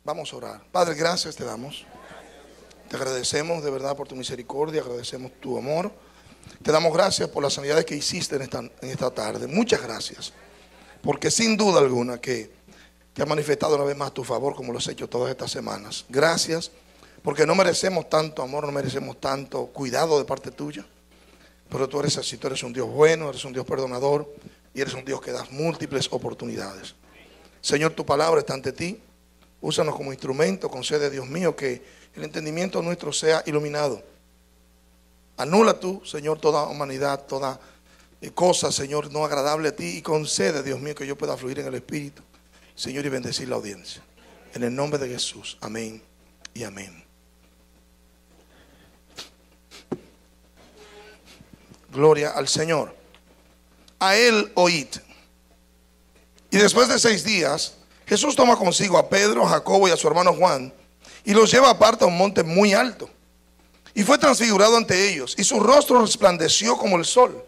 Vamos a orar. Padre, gracias te damos. Te agradecemos de verdad por tu misericordia, agradecemos tu amor. Te damos gracias por las sanidades que hiciste en esta tarde. Muchas gracias. Porque sin duda alguna que te ha manifestado una vez más tu favor como lo has hecho todas estas semanas. Gracias porque no merecemos tanto amor, no merecemos tanto cuidado de parte tuya. Pero tú eres así, tú eres un Dios bueno, eres un Dios perdonador y eres un Dios que das múltiples oportunidades. Señor, tu palabra está ante ti. Úsanos como instrumento, concede, Dios mío, que el entendimiento nuestro sea iluminado. Anula tú, Señor, toda humanidad, toda cosa, Señor, no agradable a ti, y concede, Dios mío, que yo pueda fluir en el Espíritu, Señor, y bendecir la audiencia. En el nombre de Jesús, amén y amén. Gloria al Señor. A él oíd. Y después de 6 días, Jesús toma consigo a Pedro, a Jacobo y a su hermano Juan y los lleva aparte a un monte muy alto. Y fue transfigurado ante ellos, y su rostro resplandeció como el sol,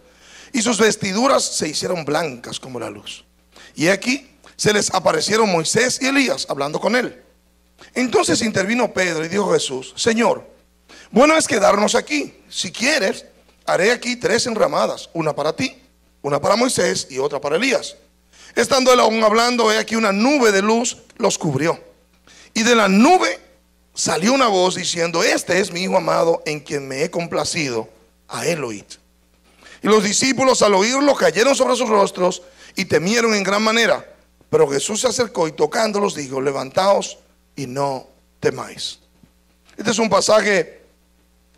y sus vestiduras se hicieron blancas como la luz. Y aquí se les aparecieron Moisés y Elías hablando con él. Entonces intervino Pedro y dijo a Jesús: Señor, bueno es quedarnos aquí. Si quieres, haré aquí 3 enramadas, una para ti, una para Moisés y otra para Elías. Estando él aún hablando, he aquí una nube de luz los cubrió. Y de la nube salió una voz diciendo: Este es mi Hijo amado, en quien me he complacido, a él oíd. Y los discípulos al oírlo cayeron sobre sus rostros y temieron en gran manera. Pero Jesús se acercó y tocándolos dijo: Levantaos y no temáis. Este es un pasaje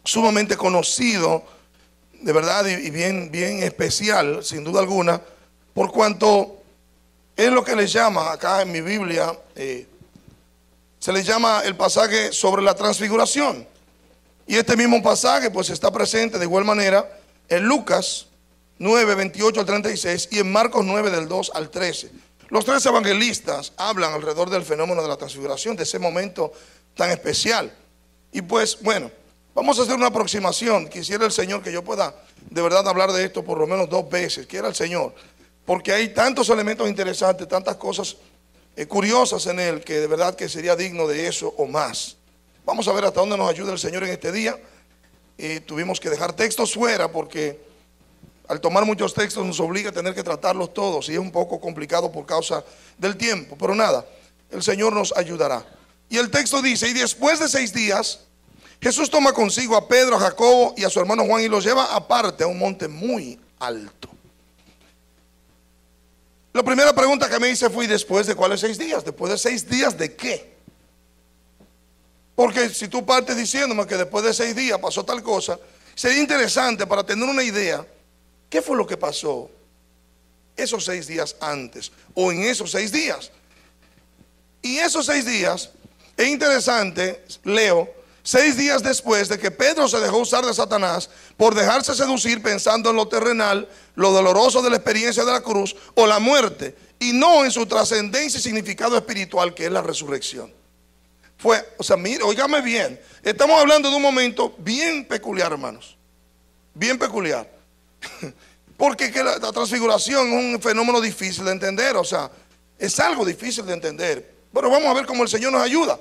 sumamente conocido, de verdad, y bien especial, sin duda alguna, por cuanto es lo que le llama acá en mi Biblia, se le llama el pasaje sobre la transfiguración. Y este mismo pasaje pues está presente de igual manera en Lucas 9, 28 al 36 y en Marcos 9 del 2 al 13. Los 3 evangelistas hablan alrededor del fenómeno de la transfiguración, de ese momento tan especial. Y pues bueno, vamos a hacer una aproximación. Quisiera el Señor que yo pueda de verdad hablar de esto por lo menos 2 veces. Quiera el Señor, porque hay tantos elementos interesantes, tantas cosas curiosas en él, que de verdad que sería digno de eso o más. Vamos a ver hasta dónde nos ayuda el Señor en este día. Tuvimos que dejar textos fuera porque al tomar muchos textos nos obliga a tener que tratarlos todos y es un poco complicado por causa del tiempo, pero nada, el Señor nos ayudará. Y el texto dice: y después de 6 días Jesús toma consigo a Pedro, a Jacobo y a su hermano Juan y los lleva aparte a un monte muy alto. La primera pregunta que me hice fue: ¿y después de cuáles 6 días? ¿Después de 6 días de qué? Porque si tú partes diciéndome que después de 6 días pasó tal cosa, sería interesante para tener una idea, ¿qué fue lo que pasó esos 6 días antes o en esos 6 días? Y esos 6 días, es interesante, leo, 6 días después de que Pedro se dejó usar de Satanás por dejarse seducir pensando en lo terrenal, lo doloroso de la experiencia de la cruz o la muerte, y no en su trascendencia y significado espiritual, que es la resurrección. Mire, óigame bien, estamos hablando de un momento bien peculiar, hermanos, bien peculiar, porque que la transfiguración es un fenómeno difícil de entender, es algo difícil de entender, pero vamos a ver cómo el Señor nos ayuda.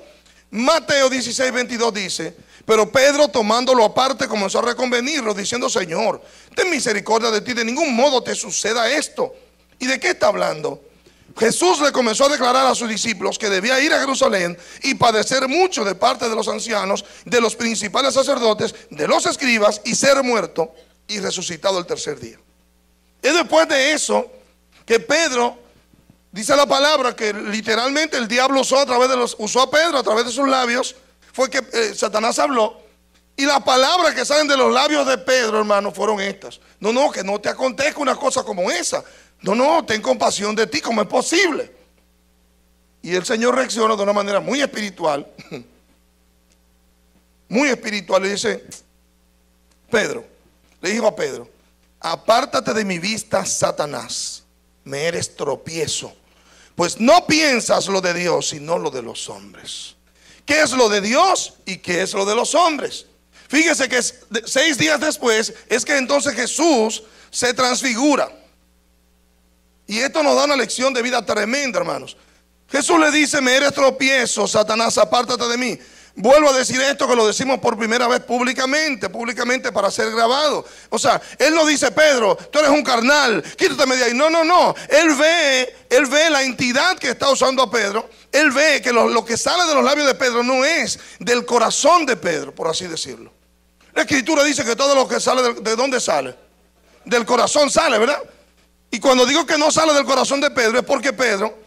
Mateo 16, 22 dice: pero Pedro, tomándolo aparte, comenzó a reconvenirlo, diciendo: Señor, ten misericordia de ti, de ningún modo te suceda esto. ¿Y de qué está hablando? Jesús le comenzó a declarar a sus discípulos que debía ir a Jerusalén y padecer mucho de parte de los ancianos, de los principales sacerdotes, de los escribas, y ser muerto y resucitado el tercer día. Es después de eso que Pedro, dice la palabra que literalmente el diablo usó a Pedro a través de sus labios, fue que Satanás habló, y las palabras que salen de los labios de Pedro, hermano, fueron estas: no, que no te acontezca una cosa como esa, no, ten compasión de ti, ¿cómo es posible? Y el Señor reacciona de una manera muy espiritual, y dice: Pedro, le dijo a Pedro: apártate de mi vista, Satanás, me eres tropiezo, pues no piensas lo de Dios, sino lo de los hombres. ¿Qué es lo de Dios y qué es lo de los hombres? Fíjese que 6 días después es que entonces Jesús se transfigura. Y esto nos da una lección de vida tremenda, hermanos. Jesús le dice: me eres tropiezo, Satanás, apártate de mí. Vuelvo a decir esto, que lo decimos por primera vez públicamente para ser grabado. O sea, Él no dice: Pedro, tú eres un carnal, quítate de ahí. No, no, no. Él ve la entidad que está usando a Pedro. Él ve que lo que sale de los labios de Pedro no es del corazón de Pedro, por así decirlo. La Escritura dice que todo lo que sale, ¿de dónde sale? Del corazón sale, ¿verdad? Y cuando digo que no sale del corazón de Pedro, es porque Pedro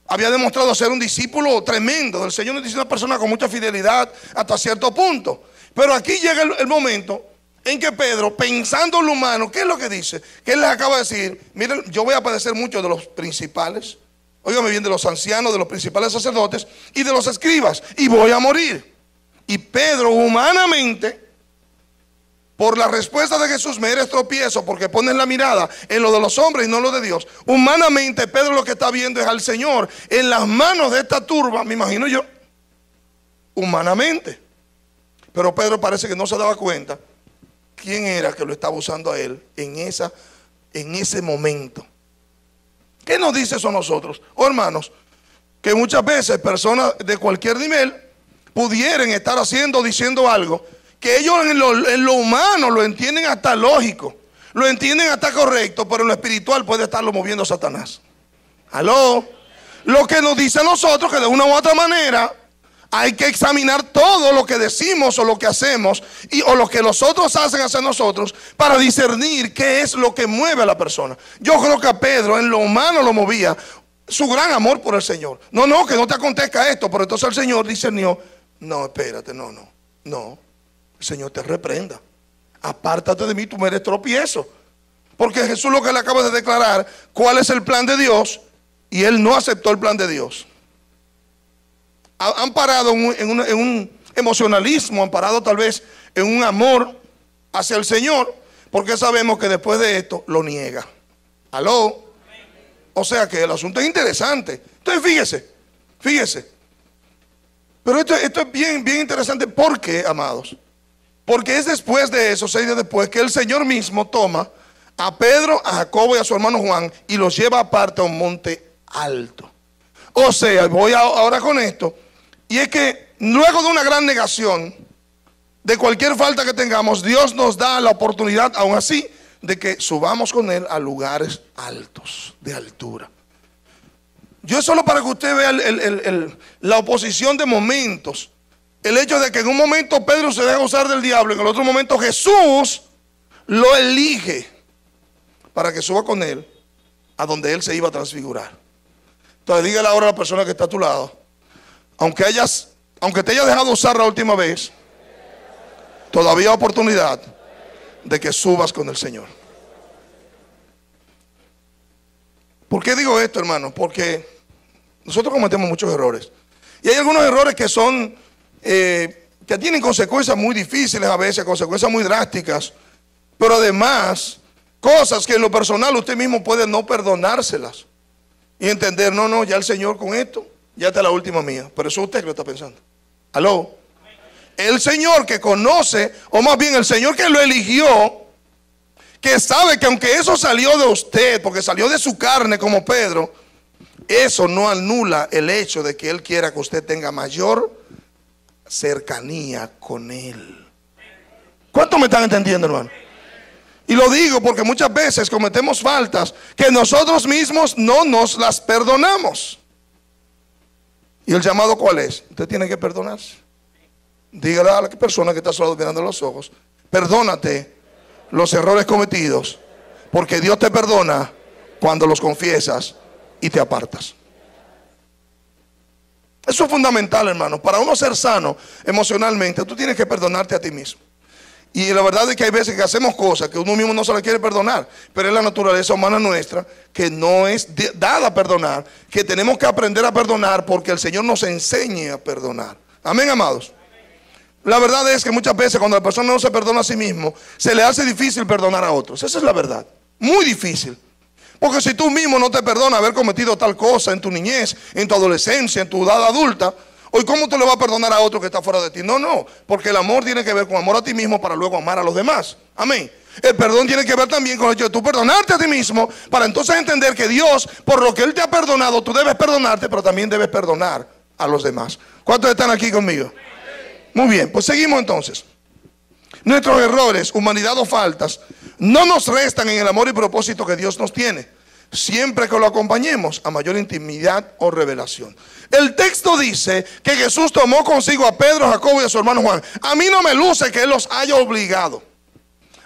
había demostrado ser un discípulo tremendo del Señor, es una persona con mucha fidelidad hasta cierto punto. Pero aquí llega el momento en que Pedro, pensando en lo humano, ¿qué es lo que dice? Que él les acaba de decir: miren, yo voy a padecer mucho de los principales, óigame bien, de los ancianos, de los principales sacerdotes y de los escribas, y voy a morir. Y Pedro, humanamente, por la respuesta de Jesús, me eres tropiezo, porque pones la mirada en lo de los hombres y no en lo de Dios. Humanamente, Pedro lo que está viendo es al Señor en las manos de esta turba, me imagino yo, humanamente. Pero Pedro parece que no se daba cuenta quién era que lo estaba usando a él en ese momento. ¿Qué nos dice eso a nosotros? Oh, hermanos, que muchas veces personas de cualquier nivel pudieran estar diciendo algo que ellos en lo humano lo entienden hasta lógico, lo entienden hasta correcto, pero en lo espiritual puede estarlo moviendo Satanás. ¿Aló? Lo que nos dice a nosotros que de una u otra manera hay que examinar todo lo que decimos o lo que hacemos o lo que los otros hacen hacia nosotros para discernir qué es lo que mueve a la persona. Yo creo que a Pedro en lo humano lo movía su gran amor por el Señor. No, que no te acontezca esto. Pero entonces el Señor discernió: no, espérate, no. El Señor te reprenda. Apártate de mí, tú me eres tropiezo. Porque Jesús lo que le acaba de declarar, cuál es el plan de Dios, y él no aceptó el plan de Dios. Han parado en un emocionalismo, han parado tal vez en un amor hacia el Señor, porque sabemos que después de esto lo niega. ¿Aló? O sea que el asunto es interesante. Entonces fíjese. Pero esto es bien interesante. ¿Por qué, amados? Porque es después de eso, 6 días después, que el Señor mismo toma a Pedro, a Jacobo y a su hermano Juan y los lleva aparte a un monte alto. O sea, voy ahora con esto, y es que luego de una gran negación de cualquier falta que tengamos, Dios nos da la oportunidad, aún así, de que subamos con Él a lugares altos, de altura. Yo es solo para que usted vea la oposición de momentos. El hecho de que en un momento Pedro se deja usar del diablo, en el otro momento Jesús lo elige para que suba con él a donde él se iba a transfigurar. Entonces dígale ahora a la persona que está a tu lado: aunque te haya dejado usar la última vez, todavía hay oportunidad de que subas con el Señor. ¿Por qué digo esto, hermano? Porque nosotros cometemos muchos errores. Y hay algunos errores que son que tienen consecuencias muy difíciles a veces, consecuencias muy drásticas, pero además cosas que en lo personal usted mismo puede no perdonárselas y entender: no, ya el Señor con esto, ya está la última mía. Pero eso usted que lo está pensando. ¿Aló? El Señor que conoce, o más bien el Señor que lo eligió, que sabe que aunque eso salió de usted, porque salió de su carne como Pedro, eso no anula el hecho de que Él quiera que usted tenga mayor cercanía con Él. ¿Cuántos me están entendiendo, hermano? Y lo digo porque muchas veces cometemos faltas que nosotros mismos no nos las perdonamos. ¿Y el llamado cuál es? Usted tiene que perdonarse. Dígale a la persona que está solo mirando los ojos: perdónate los errores cometidos, porque Dios te perdona cuando los confiesas y te apartas. Eso es fundamental, hermano. Para uno ser sano emocionalmente, tú tienes que perdonarte a ti mismo. Y la verdad es que hay veces que hacemos cosas que uno mismo no se las quiere perdonar, pero es la naturaleza humana nuestra que no es dada a perdonar, que tenemos que aprender a perdonar porque el Señor nos enseñe a perdonar. Amén, amados. La verdad es que muchas veces cuando la persona no se perdona a sí mismo, se le hace difícil perdonar a otros. Esa es la verdad. Muy difícil. Porque si tú mismo no te perdonas haber cometido tal cosa en tu niñez, en tu adolescencia, en tu edad adulta, hoy ¿cómo tú le vas a perdonar a otro que está fuera de ti? No, porque el amor tiene que ver con amor a ti mismo para luego amar a los demás. Amén. El perdón tiene que ver también con el hecho de tú perdonarte a ti mismo, para entonces entender que Dios, por lo que Él te ha perdonado, tú debes perdonarte, pero también debes perdonar a los demás. ¿Cuántos están aquí conmigo? Muy bien, pues seguimos entonces. Nuestros errores, humanidad o faltas no nos restan en el amor y propósito que Dios nos tiene, siempre que lo acompañemos a mayor intimidad o revelación. El texto dice que Jesús tomó consigo a Pedro, a Jacobo y a su hermano Juan. A mí no me luce que Él los haya obligado.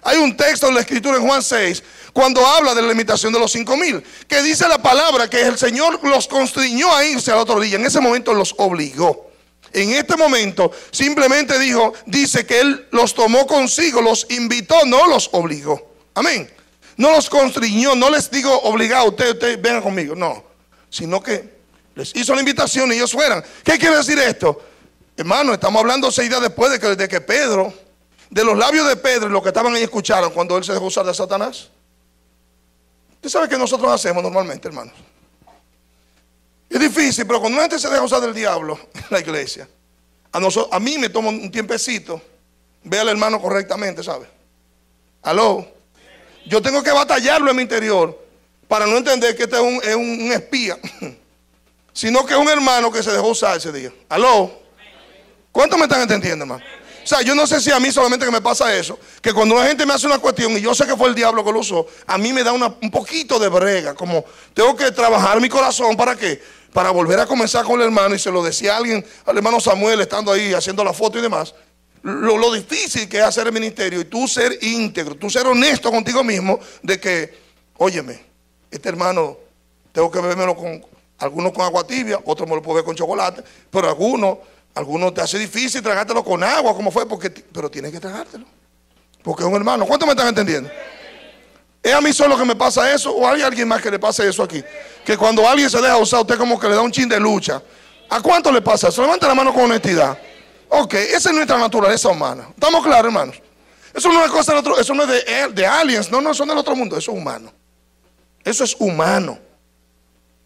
Hay un texto en la escritura en Juan 6, cuando habla de la limitación de los 5,000, que dice la palabra que el Señor los constriñó a irse a la otra orilla. En ese momento los obligó. En este momento simplemente dice que Él los tomó consigo, los invitó, no los obligó. Amén. No los constriñó, no les digo obligado, usted venga conmigo, no. Sino que les hizo la invitación y ellos fueran. ¿Qué quiere decir esto? Hermano, estamos hablando 6 días después de que Pedro, de los labios de Pedro y los que estaban ahí escucharon cuando él se dejó usar de Satanás. Usted sabe que nosotros hacemos normalmente, hermanos. Es difícil, pero cuando una gente se deja usar del diablo en la iglesia, a mí me toma un tiempecito ver al hermano correctamente, ¿sabe? Aló. Yo tengo que batallarlo en mi interior para no entender que este es un espía, sino que es un hermano que se dejó usar ese día. Aló. ¿Cuántos me están entendiendo, hermano? O sea, yo no sé si a mí solamente que me pasa eso, que cuando una gente me hace una cuestión y yo sé que fue el diablo que lo usó, a mí me da un poquito de brega, como tengo que trabajar mi corazón. ¿Para qué? Para volver a comenzar con el hermano. Y se lo decía alguien, al hermano Samuel, estando ahí haciendo la foto y demás, lo difícil que es hacer el ministerio y tú ser íntegro, tú ser honesto contigo mismo, de que, óyeme, este hermano tengo que bebérmelo con, algunos con agua tibia, otros me lo puedo beber con chocolate, pero algunos te hace difícil tragártelo con agua, como fue, pero tienes que tragártelo, porque es un hermano. ¿Cuántos me están entendiendo? ¿Es a mí solo que me pasa eso o hay alguien más que le pase eso aquí? Que cuando alguien se deja usar, usted como que le da un chin de lucha. ¿A cuánto le pasa eso? Levanta la mano con honestidad. Ok, esa es nuestra naturaleza humana. ¿Estamos claros, hermanos? Eso no es cosa de otro, eso no es de aliens, no, son del otro mundo, eso es humano. Eso es humano.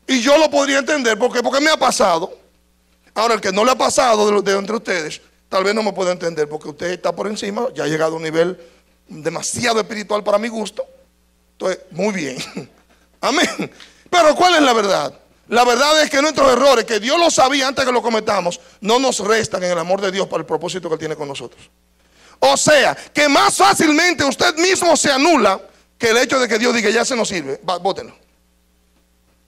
Y yo lo podría entender, porque me ha pasado. Ahora, el que no le ha pasado de entre ustedes, tal vez no me pueda entender, porque usted está por encima, ya ha llegado a un nivel demasiado espiritual para mi gusto. Entonces, muy bien. Amén. Pero ¿cuál es la verdad? La verdad es que nuestros errores, que Dios los sabía antes que los cometamos, no nos restan en el amor de Dios para el propósito que Él tiene con nosotros. O sea, que más fácilmente usted mismo se anula que el hecho de que Dios diga, ya se nos sirve, bótenlo.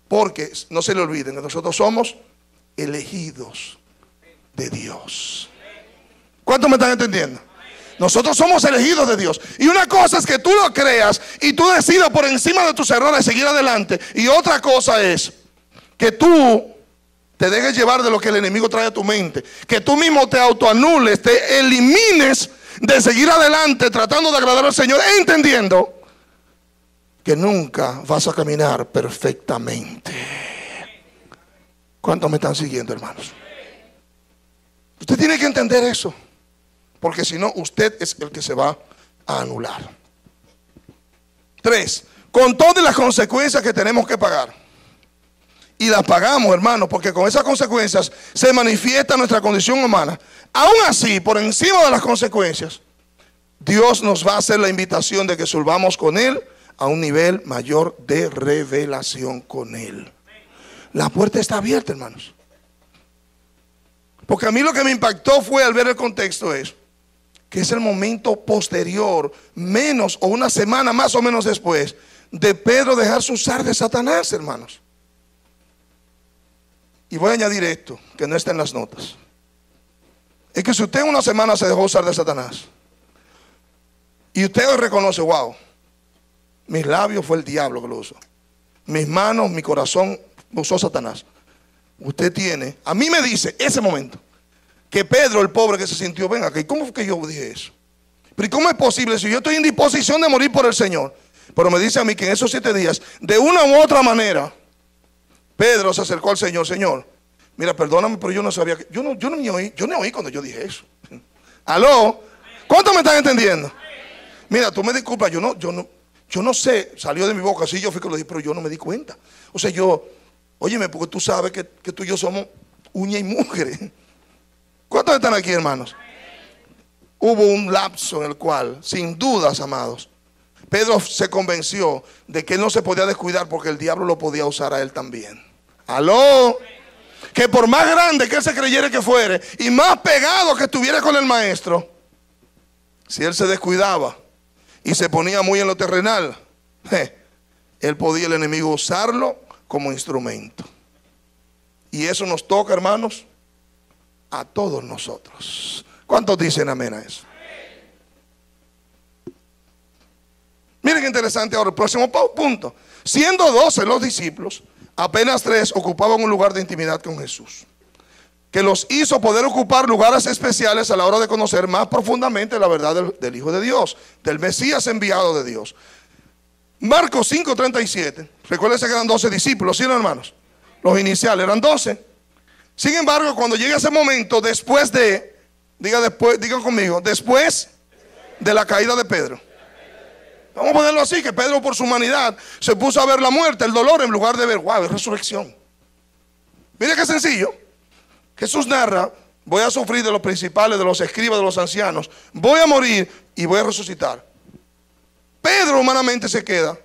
Porque no se le olviden que nosotros somos elegidos de Dios. ¿Cuántos me están entendiendo? Nosotros somos elegidos de Dios. Y una cosa es que tú lo creas y tú decidas por encima de tus errores seguir adelante. Y otra cosa es que tú te dejes llevar de lo que el enemigo trae a tu mente. Que tú mismo te autoanules, te elimines de seguir adelante tratando de agradar al Señor, entendiendo que nunca vas a caminar perfectamente. ¿Cuántos me están siguiendo, hermanos? Usted tiene que entender eso, porque si no, usted es el que se va a anular. 3, con todas las consecuencias que tenemos que pagar. Y las pagamos, hermanos, porque con esas consecuencias se manifiesta nuestra condición humana. Aún así, por encima de las consecuencias, Dios nos va a hacer la invitación de que subamos con Él a un nivel mayor de revelación con Él. La puerta está abierta, hermanos. Porque a mí lo que me impactó fue al ver el contexto es que es el momento posterior, menos o una semana más o menos después, de Pedro dejarse usar de Satanás, hermanos. Y voy a añadir esto, que no está en las notas. Es que si usted en una semana se dejó usar de Satanás, y usted hoy reconoce, wow, mis labios fue el diablo que lo usó, mis manos, mi corazón usó Satanás. Usted tiene, a mí me dice ese momento, que Pedro, el pobre que se sintió, venga, ¿cómo fue que yo dije eso? Pero ¿cómo es posible si yo estoy en disposición de morir por el Señor? Pero me dice a mí que en esos 7 días, de una u otra manera, Pedro se acercó al Señor. Señor, mira, perdóname, pero yo no sabía que, yo no oí cuando yo dije eso. ¿Aló? ¿Cuántos me están entendiendo? Mira, tú me disculpas, yo no sé, salió de mi boca, sí, yo fui que lo dije, pero yo no me di cuenta. O sea, óyeme, porque tú sabes que tú y yo somos uña y mugre. ¿Cuántos están aquí, hermanos? Hubo un lapso en el cual, sin dudas, amados, Pedro se convenció de que él no se podía descuidar porque el diablo lo podía usar a él también. Aló. Que por más grande que él se creyera que fuere y más pegado que estuviera con el maestro, si él se descuidaba y se ponía muy en lo terrenal, él podía, el enemigo, usarlo como instrumento. Y eso nos toca, hermanos, a todos nosotros. ¿Cuántos dicen amén a eso? Miren qué interesante ahora el próximo punto. Siendo 12 los discípulos, apenas 3 ocupaban un lugar de intimidad con Jesús, que los hizo poder ocupar lugares especiales a la hora de conocer más profundamente la verdad del Hijo de Dios, del Mesías enviado de Dios. Marcos 5:37. Recuerden que eran 12 discípulos, ¿sí, no, hermanos? Los iniciales eran 12. Sin embargo, cuando llega ese momento, después de, digan conmigo, después de la caída de Pedro. Vamos a ponerlo así, que Pedro por su humanidad se puso a ver la muerte, el dolor, en lugar de ver, wow, es resurrección. Mire qué sencillo. Jesús narra, voy a sufrir de los principales, de los escribas, de los ancianos, voy a morir y voy a resucitar. Pedro humanamente se queda,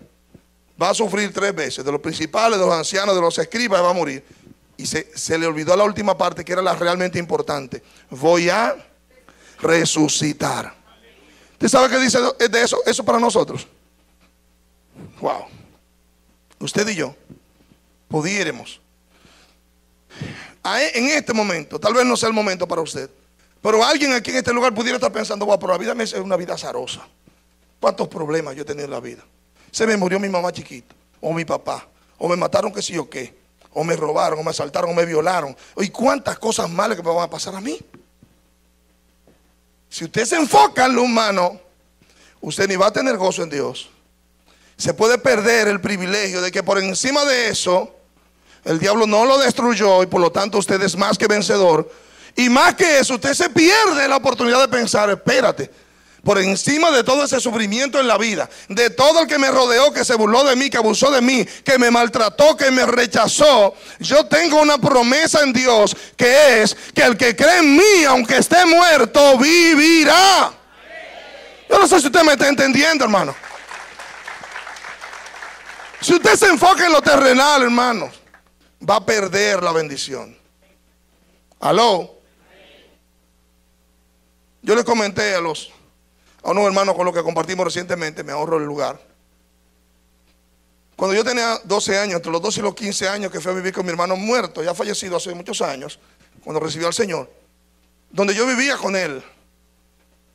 va a sufrir 3 veces, de los principales, de los ancianos, de los escribas, va a morir. Y se le olvidó la última parte, que era la realmente importante. Voy a resucitar. ¿Usted sabe qué dice de eso? Eso para nosotros. Wow. Usted y yo pudiéramos, en este momento, tal vez no sea el momento para usted, pero alguien aquí en este lugar pudiera estar pensando, wow, pero la vida es una vida azarosa. ¿Cuántos problemas yo he tenido en la vida? Se me murió mi mamá chiquita, o mi papá, o me mataron qué sé yo qué, o me robaron, o me asaltaron, o me violaron. ¿Y cuántas cosas malas que me van a pasar a mí? Si usted se enfoca en lo humano, usted ni va a tener gozo en Dios. Se puede perder el privilegio de que por encima de eso, el diablo no lo destruyó y por lo tanto usted es más que vencedor. Y más que eso, usted se pierde la oportunidad de pensar, espérate, por encima de todo ese sufrimiento en la vida, de todo el que me rodeó, que se burló de mí, que abusó de mí, que me maltrató, que me rechazó, yo tengo una promesa en Dios, que es que el que cree en mí, aunque esté muerto, vivirá. Yo no sé si usted me está entendiendo, hermano. Si usted se enfoca en lo terrenal, hermano, va a perder la bendición. Aló. Yo les comenté a unos hermanos con los que compartimos recientemente, me ahorro el lugar. Cuando yo tenía 12 años, entre los 12 y los 15 años, que fui a vivir con mi hermano muerto, ya fallecido hace muchos años, cuando recibió al Señor, donde yo vivía con él,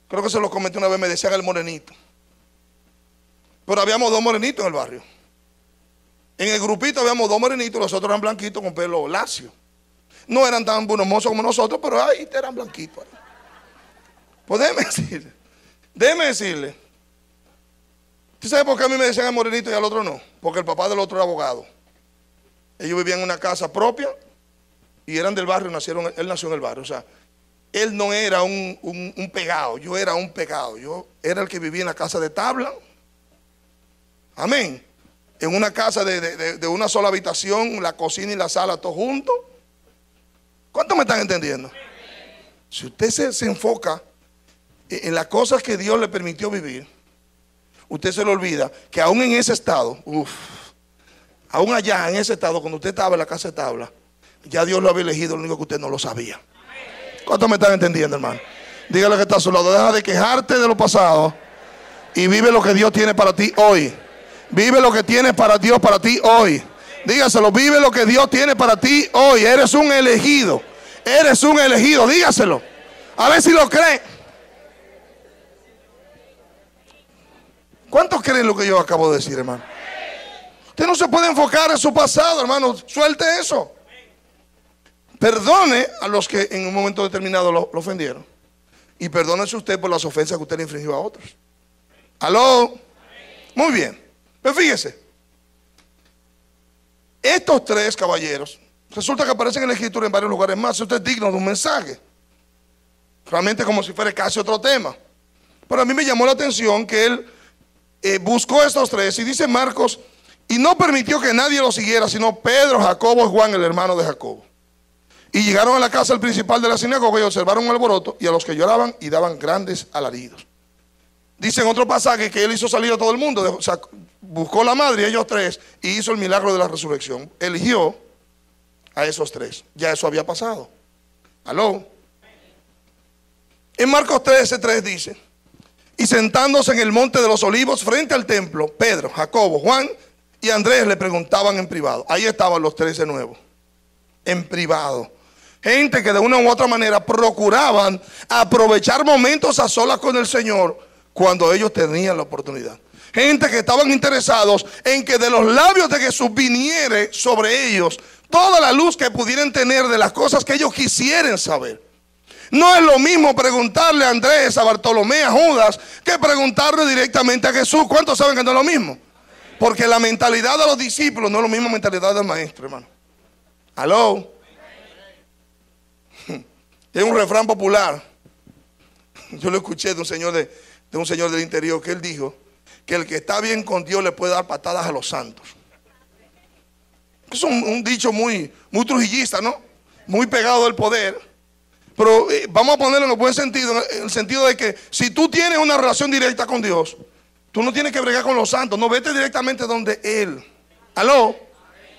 creo que se lo comenté una vez, me decían el morenito. Pero habíamos 2 morenitos en el barrio. En el grupito habíamos 2 morenitos, los otros eran blanquitos con pelo lacio. No eran tan buenomosos como nosotros, pero ahí eran blanquitos. Pues déjeme decirle. ¿Usted sabe por qué a mí me decían el morenito y al otro no? Porque el papá del otro era abogado. Ellos vivían en una casa propia y eran del barrio, él nació en el barrio. O sea, él no era un pegado, yo era un pegado. Yo era el que vivía en la casa de tabla. Amén. En una casa de una sola habitación, la cocina y la sala, todo juntos. ¿Cuántos me están entendiendo? Si usted se enfoca en las cosas que Dios le permitió vivir, usted se le olvida que aún en ese estado, aún allá en ese estado, cuando usted estaba en la casa de tabla, ya Dios lo había elegido, lo único que usted no lo sabía. ¿Cuántos me están entendiendo, hermano? Dígale que está a su lado, deja de quejarte de lo pasado y vive lo que Dios tiene para ti hoy. Vive lo que tiene para Dios para ti hoy. Dígaselo, vive lo que Dios tiene para ti hoy. Eres un elegido. Eres un elegido, dígaselo. A ver si lo cree. ¿Cuántos creen lo que yo acabo de decir, hermano? Usted no se puede enfocar en su pasado, hermano. Suelte eso. Perdone a los que en un momento determinado lo ofendieron. Y perdónese usted por las ofensas que usted le infringió a otros. ¿Aló? Muy bien. Pero fíjese, estos 3 caballeros, resulta que aparecen en la escritura en varios lugares más. Usted es digno de un mensaje. Realmente como si fuera casi otro tema. Pero a mí me llamó la atención que él buscó a estos 3 y dice Marcos, y no permitió que nadie lo siguiera, sino Pedro, Jacobo y Juan, el hermano de Jacobo. Y llegaron a la casa del principal de la sinagoga y observaron un alboroto y a los que lloraban y daban grandes alaridos. Dice en otro pasaje que él hizo salir a todo el mundo, buscó la madre y ellos tres y hizo el milagro de la resurrección. Eligió a esos tres. Ya eso había pasado. ¿Aló? En Marcos 13:3 dice: y sentándose en el monte de los olivos frente al templo, Pedro, Jacobo, Juan y Andrés le preguntaban en privado. Ahí estaban los tres de nuevo, en privado. Gente que de una u otra manera procuraban aprovechar momentos a solas con el Señor cuando ellos tenían la oportunidad. Gente que estaban interesados en que de los labios de Jesús viniere sobre ellos toda la luz que pudieran tener de las cosas que ellos quisieran saber. No es lo mismo preguntarle a Andrés, a Bartolomé, a Judas, que preguntarle directamente a Jesús. ¿Cuántos saben que no es lo mismo? Porque la mentalidad de los discípulos no es la misma mentalidad del maestro, hermano. ¿Aló? Es un refrán popular. Yo lo escuché de un señor del interior, que él dijo que el que está bien con Dios le puede dar patadas a los santos. Es un dicho muy trujillista, ¿no? Muy pegado del poder. Pero vamos a ponerlo en el buen sentido, en el sentido de que si tú tienes una relación directa con Dios, tú no tienes que bregar con los santos. No, vete directamente donde Él. ¿Aló?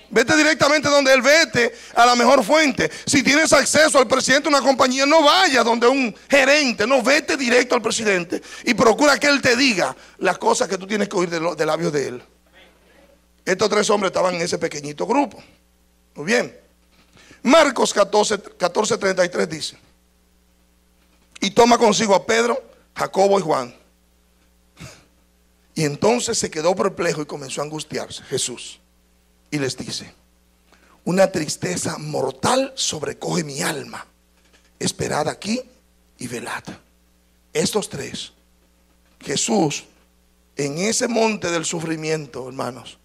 Vete directamente donde Él, vete a la mejor fuente. Si tienes acceso al presidente de una compañía, no vayas donde un gerente, no, vete directo al presidente y procura que Él te diga las cosas que tú tienes que oír de labios de Él. Estos tres hombres estaban en ese pequeñito grupo. Muy bien. Marcos 14:33 dice: y toma consigo a Pedro, Jacobo y Juan. Y entonces se quedó perplejo y comenzó a angustiarse Jesús. Y les dice: una tristeza mortal sobrecoge mi alma. Esperad aquí y velad. Estos tres, Jesús, en ese monte del sufrimiento, hermanos,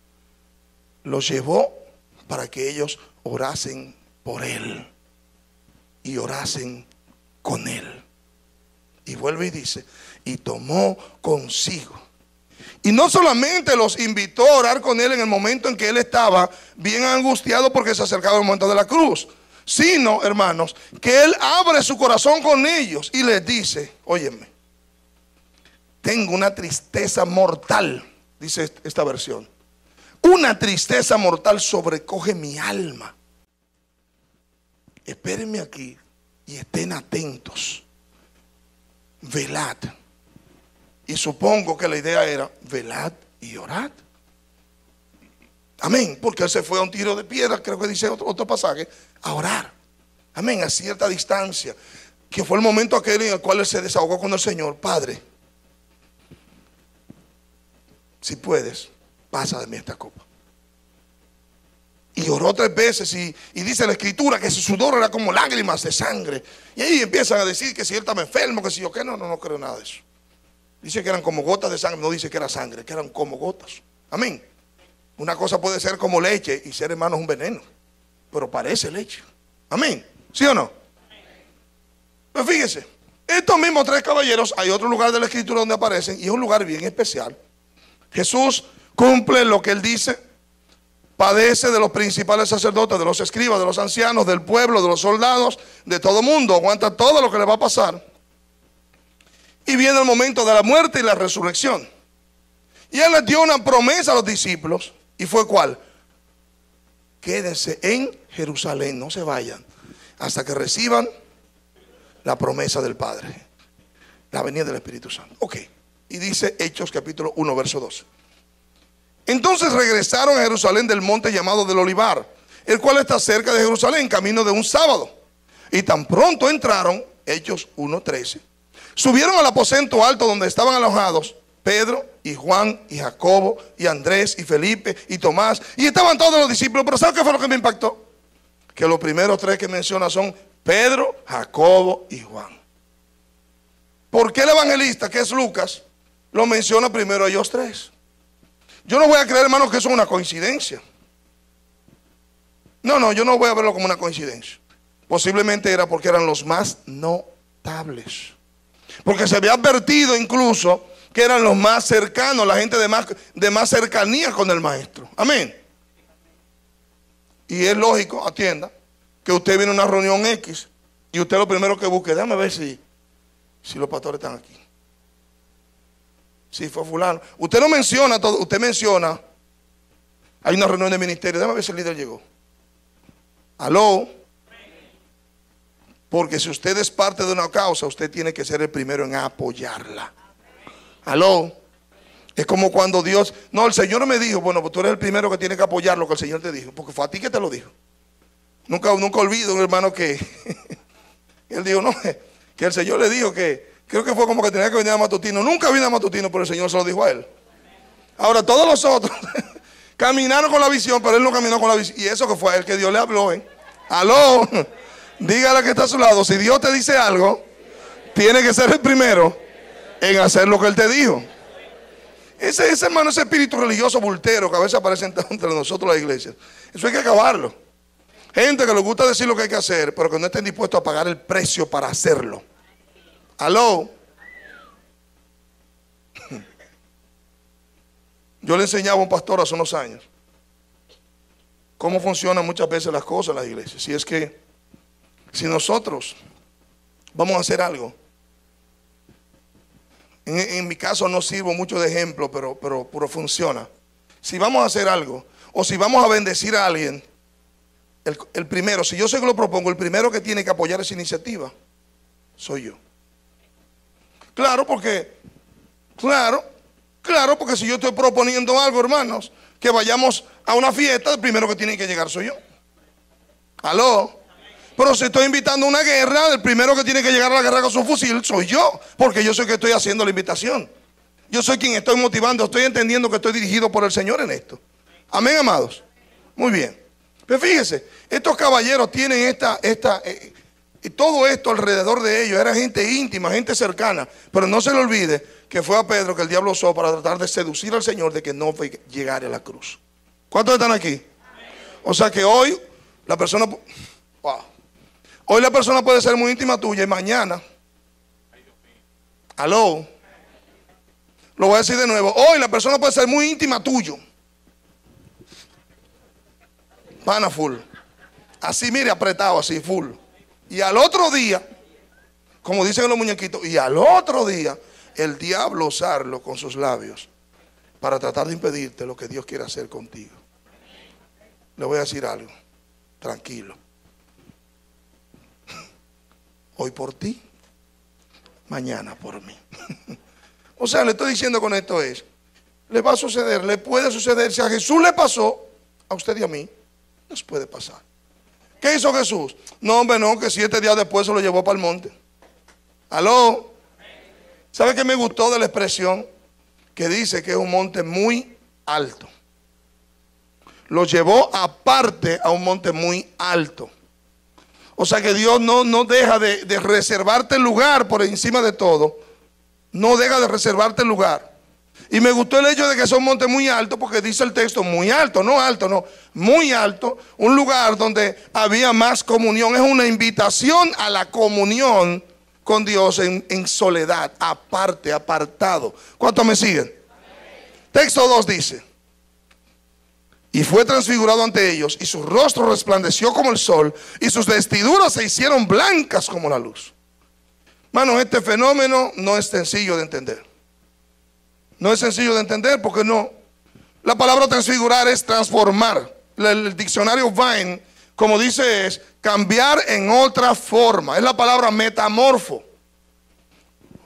los llevó para que ellos orasen por Él y orasen con Él. Y vuelve y dice: y tomó consigo. Y no solamente los invitó a orar con Él en el momento en que Él estaba bien angustiado porque se acercaba el momento de la cruz, sino, hermanos, que Él abre su corazón con ellos y les dice: óyeme, tengo una tristeza mortal, dice esta versión. Una tristeza mortal sobrecoge mi alma. Espérenme aquí y estén atentos. Velad. Y supongo que la idea era: velad y orad. Amén. Porque Él se fue a un tiro de piedra, creo que dice otro pasaje, a orar. Amén. A cierta distancia. Que fue el momento aquel en el cual Él se desahogó con el Señor. Padre, si puedes, pasa de mí esta copa. Y oró 3 veces y dice la escritura que su sudor era como lágrimas de sangre. Y ahí empiezan a decir que si Él estaba enfermo, que si yo qué. No creo nada de eso. Dice que eran como gotas de sangre. No dice que era sangre, que eran como gotas. Amén. Una cosa puede ser como leche y ser, hermanos, un veneno, pero parece leche. Amén. ¿Sí o no? Pues fíjese, estos mismos 3 caballeros, hay otro lugar de la escritura donde aparecen, y es un lugar bien especial. Jesús cumple lo que Él dice. Padece de los principales sacerdotes, de los escribas, de los ancianos, del pueblo, de los soldados, de todo el mundo. Aguanta todo lo que le va a pasar. Y viene el momento de la muerte y la resurrección. Y Él les dio una promesa a los discípulos. ¿Y fue cuál? Quédense en Jerusalén, no se vayan hasta que reciban la promesa del Padre, la venida del Espíritu Santo. Ok. Y dice Hechos capítulo 1 verso 12. Entonces regresaron a Jerusalén del monte llamado del Olivar, el cual está cerca de Jerusalén, camino de un sábado. Y tan pronto entraron, Hechos 1:13, subieron al aposento alto donde estaban alojados Pedro y Juan y Jacobo y Andrés y Felipe y Tomás, y estaban todos los discípulos. Pero ¿saben qué fue lo que me impactó? Que los primeros 3 que menciona son Pedro, Jacobo y Juan. ¿Por qué el evangelista, que es Lucas, lo menciona primero a ellos 3? Yo no voy a creer, hermanos, que eso es una coincidencia. No, yo no voy a verlo como una coincidencia. Posiblemente era porque eran los más notables. Porque se había advertido incluso que eran los más cercanos, la gente de más cercanía con el maestro. Amén. Y es lógico, atienda, que usted viene a una reunión X y usted lo primero que busque, déjame ver si los pastores están aquí. Sí, fue fulano. Usted no menciona todo, usted menciona, hay una reunión de ministerio, déjame ver si el líder llegó. Aló. Porque si usted es parte de una causa, usted tiene que ser el primero en apoyarla. Aló. Es como cuando Dios, no, el Señor me dijo, bueno, pues tú eres el primero que tiene que apoyar lo que el Señor te dijo, porque fue a ti que te lo dijo. Nunca olvido un hermano que él dijo, no, que el Señor le dijo que, creo que fue como que tenía que venir a Matutino. Nunca vino a Matutino, pero el Señor se lo dijo a él. Ahora todos los otros caminaron con la visión, pero él no caminó con la visión. Y eso que fue a él que Dios le habló, ¿eh? Aló. Dígale que está a su lado, si Dios te dice algo, tiene que ser el primero en hacer lo que Él te dijo. Ese hermano, ese espíritu religioso bultero que a veces aparece entre nosotros la iglesia, eso hay que acabarlo. Gente que le gusta decir lo que hay que hacer, pero que no estén dispuestos a pagar el precio para hacerlo. Aló. Yo le enseñaba a un pastor hace unos años cómo funcionan muchas veces las cosas en las iglesias. Si es que si nosotros vamos a hacer algo, en mi caso no sirvo mucho de ejemplo, pero funciona. Si vamos a hacer algo, o si vamos a bendecir a alguien, el primero, si yo sé que lo propongo, el primero que tiene que apoyar esa iniciativa soy yo. Claro, porque si yo estoy proponiendo algo, hermanos, que vayamos a una fiesta, el primero que tiene que llegar soy yo. Aló. Pero si estoy invitando a una guerra, el primero que tiene que llegar a la guerra con su fusil soy yo, porque yo soy el que estoy haciendo la invitación. Yo soy quien estoy motivando, estoy entendiendo que estoy dirigido por el Señor en esto. Amén, amados. Muy bien. Pero fíjese, estos caballeros tienen todo esto alrededor de ellos. Era gente íntima, gente cercana. Pero no se le olvide que fue a Pedro que el diablo usó para tratar de seducir al Señor de que no llegara a la cruz. ¿Cuántos están aquí? Amén. O sea que hoy la persona... Wow. Hoy la persona puede ser muy íntima tuya y mañana, aló, lo voy a decir de nuevo, hoy la persona puede ser muy íntima tuyo, pana full, así mire apretado, así full, y al otro día, como dicen los muñequitos, y al otro día el diablo usarlo con sus labios para tratar de impedirte lo que Dios quiere hacer contigo. Le voy a decir algo, tranquilo. Hoy por ti, mañana por mí. O sea, le estoy diciendo con esto le va a suceder, le puede suceder. Si a Jesús le pasó, a usted y a mí, nos puede pasar. ¿Qué hizo Jesús? No, hombre, no, que 7 días después se lo llevó para el monte. ¿Aló? ¿Sabe qué me gustó de la expresión? Que dice que es un monte muy alto. Lo llevó aparte a un monte muy alto. O sea que Dios no deja de reservarte el lugar por encima de todo. No deja de reservarte el lugar. Y me gustó el hecho de que es un monte muy alto, porque dice el texto muy alto, no, muy alto. Un lugar donde había más comunión. Es una invitación a la comunión con Dios en soledad, aparte, apartado. ¿Cuántos me siguen? Texto 2 dice: y fue transfigurado ante ellos, y su rostro resplandeció como el sol, y sus vestiduras se hicieron blancas como la luz. Hermanos, este fenómeno no es sencillo de entender. No es sencillo de entender porque no. La palabra transfigurar es transformar. El diccionario Vine, como dice, es cambiar en otra forma. Es la palabra metamorfo.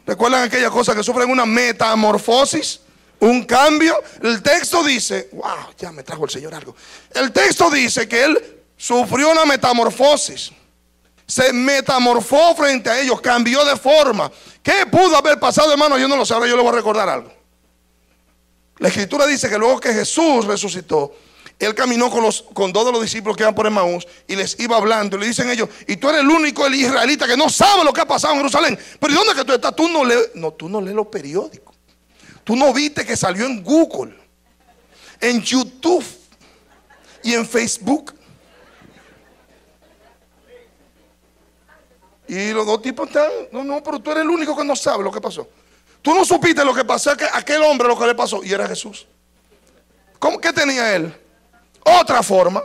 ¿Recuerdan aquella cosa que sufren una metamorfosis? Un cambio. El texto dice, wow, ya me trajo el Señor algo. El texto dice que Él sufrió una metamorfosis. Se metamorfó frente a ellos, cambió de forma. ¿Qué pudo haber pasado, hermano? Yo no lo sé, ahora yo le voy a recordar algo. La Escritura dice que luego que Jesús resucitó, Él caminó con todos los discípulos que iban por Emaús y les iba hablando. Y le dicen ellos, y tú eres el único, el israelita, que no sabe lo que ha pasado en Jerusalén. Pero ¿y dónde es que tú estás? Tú no lees los periódicos. Tú no viste que salió en Google, en YouTube y en Facebook. Y los dos tipos están, no, pero tú eres el único que no sabe lo que pasó. Tú no supiste lo que pasó a aquel hombre, lo que le pasó, y era Jesús. ¿Cómo que tenía él? Otra forma.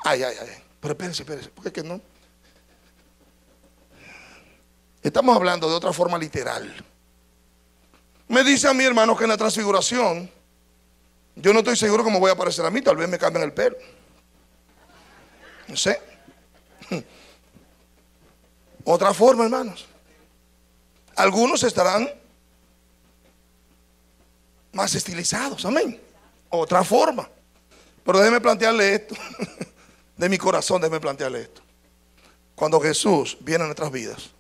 Ay. Pero espérense, porque es que no. Estamos hablando de otra forma literal. Me dice a mi hermano que en la transfiguración, yo no estoy seguro cómo voy a aparecer a mí, tal vez me cambien el pelo. No sé. Otra forma, hermanos. Algunos estarán más estilizados, amén. Otra forma. Pero déjeme plantearle esto. De mi corazón, déjeme plantearle esto. Cuando Jesús viene a nuestras vidas,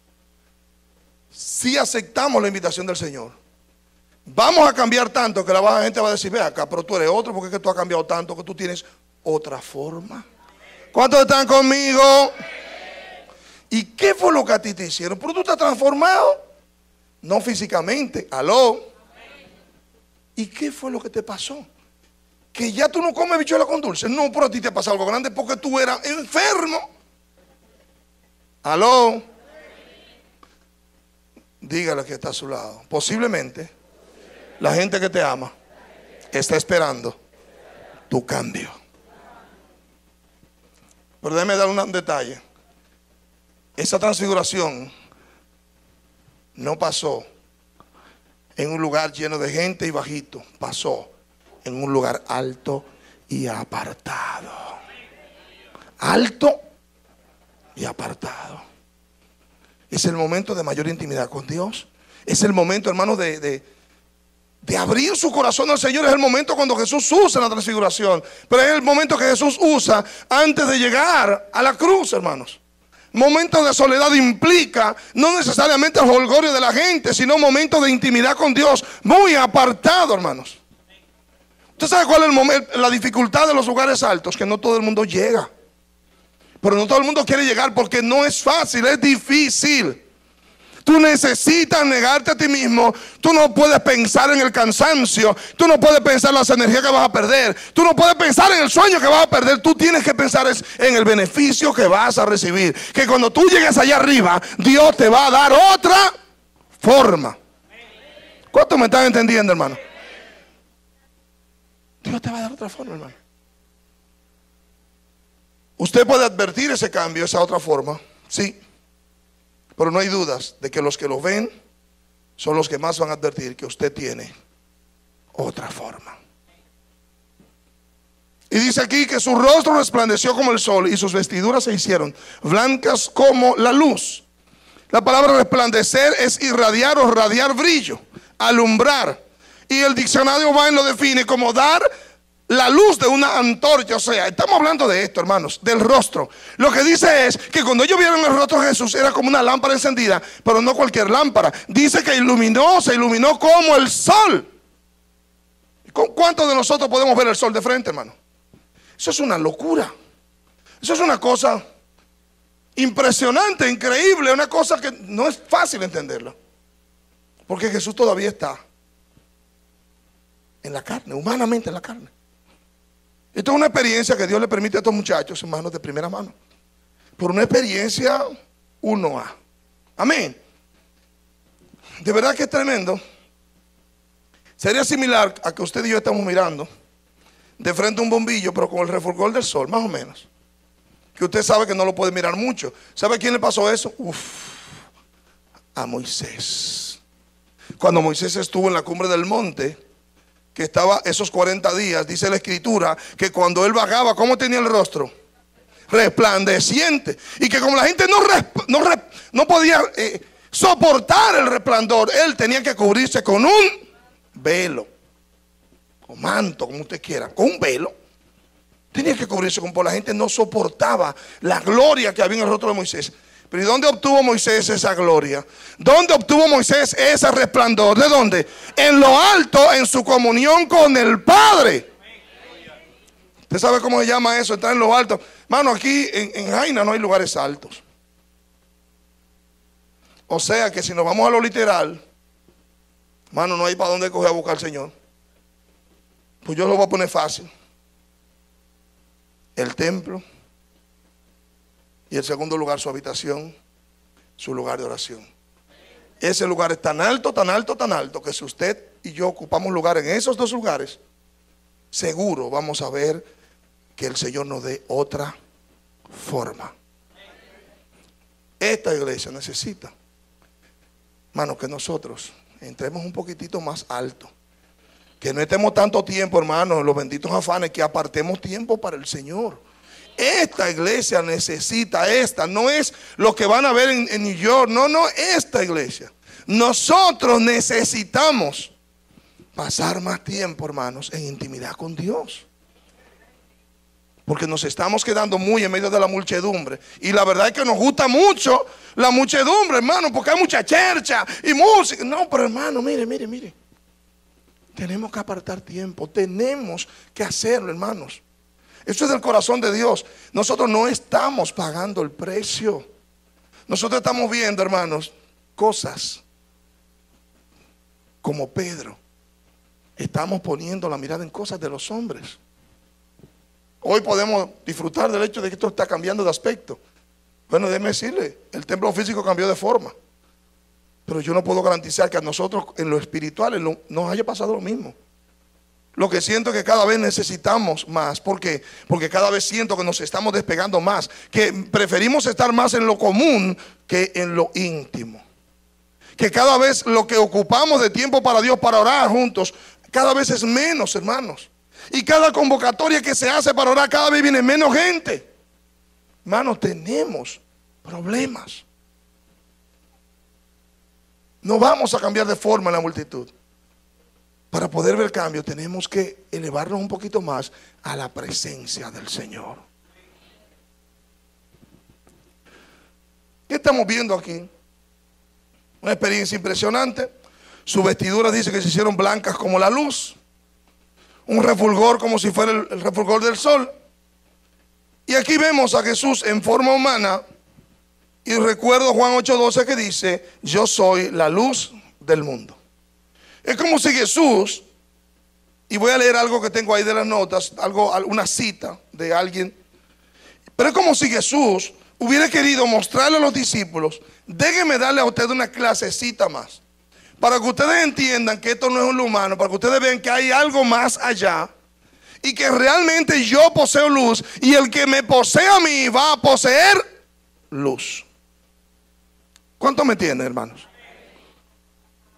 si aceptamos la invitación del Señor, vamos a cambiar tanto que la baja gente va a decir: ve acá, pero tú eres otro, porque es que tú has cambiado tanto que tú tienes otra forma. ¿Cuántos están conmigo? ¿Y qué fue lo que a ti te hicieron? Pero tú estás transformado, no físicamente, aló. ¿Y qué fue lo que te pasó? Que ya tú no comes bichuela con dulce. No, pero a ti te ha pasado algo grande porque tú eras enfermo. Aló. Dígale que está a su lado. Posiblemente la gente que te ama está esperando tu cambio. Pero déjeme dar un detalle. Esa transfiguración no pasó en un lugar lleno de gente y bajito. Pasó en un lugar alto y apartado. Alto y apartado. Es el momento de mayor intimidad con Dios. Es el momento, hermanos, de abrir su corazón al Señor. Es el momento cuando Jesús usa la transfiguración. Pero es el momento que Jesús usa antes de llegar a la cruz, hermanos. Momento de soledad implica no necesariamente el jolgorio de la gente, sino momento de intimidad con Dios, muy apartado, hermanos. ¿Usted sabe cuál es la dificultad de los lugares altos? Que no todo el mundo llega. Pero no todo el mundo quiere llegar porque no es fácil, es difícil. Tú necesitas negarte a ti mismo. Tú no puedes pensar en el cansancio. Tú no puedes pensar en las energías que vas a perder. Tú no puedes pensar en el sueño que vas a perder. Tú tienes que pensar en el beneficio que vas a recibir. Que cuando tú llegues allá arriba, Dios te va a dar otra forma. ¿Cuántos me están entendiendo, hermano? Dios te va a dar otra forma, hermano. Usted puede advertir ese cambio, esa otra forma, sí. Pero no hay dudas de que los que lo ven son los que más van a advertir que usted tiene otra forma. Y dice aquí que su rostro resplandeció como el sol y sus vestiduras se hicieron blancas como la luz. La palabra resplandecer es irradiar o radiar brillo, alumbrar. Y el diccionario Vine lo define como dar la luz de una antorcha. O sea, estamos hablando de esto, hermanos, del rostro. Lo que dice es que cuando ellos vieron el rostro de Jesús era como una lámpara encendida, pero no cualquier lámpara. Dice que se iluminó como el sol. ¿Cuántos de nosotros podemos ver el sol de frente, hermano? Eso es una locura. Eso es una cosa impresionante, increíble, una cosa que no es fácil entenderla. Porque Jesús todavía está en la carne, humanamente en la carne. Esto es una experiencia que Dios le permite a estos muchachos, hermanos, de primera mano. Por una experiencia 1A. Amén. De verdad que es tremendo. Sería similar a que usted y yo estamos mirando de frente a un bombillo, pero con el refulgor del sol, más o menos. Que usted sabe que no lo puede mirar mucho. ¿Sabe a quién le pasó eso? A Moisés. Cuando Moisés estuvo en la cumbre del monte, que estaba esos 40 días, dice la escritura, que cuando él vagaba, ¿cómo tenía el rostro? Resplandeciente. Y que como la gente no podía soportar el resplandor, él tenía que cubrirse con un velo, o manto, como usted quiera, con un velo. Tenía que cubrirse porque la gente no soportaba la gloria que había en el rostro de Moisés. Pero ¿y dónde obtuvo Moisés esa gloria? ¿Dónde obtuvo Moisés ese resplandor? ¿De dónde? En lo alto, en su comunión con el Padre. ¿Usted sabe cómo se llama eso? Estar en lo alto. Mano, aquí en Jaina no hay lugares altos. O sea que si nos vamos a lo literal, mano, no hay para dónde coger a buscar al Señor. Pues yo lo voy a poner fácil. El templo. Y en segundo lugar, su habitación, su lugar de oración. Ese lugar es tan alto, tan alto, tan alto, que si usted y yo ocupamos lugar en esos dos lugares, seguro vamos a ver que el Señor nos dé otra forma. Esta iglesia necesita, hermano, que nosotros entremos un poquitito más alto. Que no estemos tanto tiempo, hermanos, en los benditos afanes, que apartemos tiempo para el Señor. Esta iglesia necesita, no es lo que van a ver en New York, no, esta iglesia. Nosotros necesitamos pasar más tiempo, hermanos, en intimidad con Dios. Porque nos estamos quedando muy en medio de la muchedumbre. Y la verdad es que nos gusta mucho la muchedumbre, hermano, porque hay mucha chercha y música. No, pero hermano, mire. Tenemos que apartar tiempo, tenemos que hacerlo, hermanos. Eso es del corazón de Dios. Nosotros no estamos pagando el precio. Nosotros estamos viendo, hermanos, cosas como Pedro. Estamos poniendo la mirada en cosas de los hombres. Hoy podemos disfrutar del hecho de que esto está cambiando de aspecto. Bueno, déjeme decirle, el templo físico cambió de forma. Pero yo no puedo garantizar que a nosotros en lo espiritual nos haya pasado lo mismo. Lo que siento es que cada vez necesitamos más. ¿Por qué? Porque cada vez siento que nos estamos despegando más. Que preferimos estar más en lo común que en lo íntimo. Que cada vez lo que ocupamos de tiempo para Dios, para orar juntos, cada vez es menos, hermanos. Y cada convocatoria que se hace para orar, cada vez viene menos gente. Hermanos, tenemos problemas. No vamos a cambiar de forma en la multitud. Para poder ver cambio tenemos que elevarnos un poquito más a la presencia del Señor. ¿Qué estamos viendo aquí? Una experiencia impresionante. Sus vestiduras dice que se hicieron blancas como la luz. Un refulgor como si fuera el refulgor del sol. Y aquí vemos a Jesús en forma humana. Y recuerdo Juan 8:12 que dice: yo soy la luz del mundo. Es como si Jesús, y voy a leer algo que tengo ahí de las notas, una cita de alguien, pero es como si Jesús hubiera querido mostrarle a los discípulos: déjenme darle a ustedes una clasecita más, para que ustedes entiendan que esto no es lo humano, para que ustedes vean que hay algo más allá, y que realmente yo poseo luz, y el que me posee a mí va a poseer luz. ¿Cuánto me entienden, hermanos?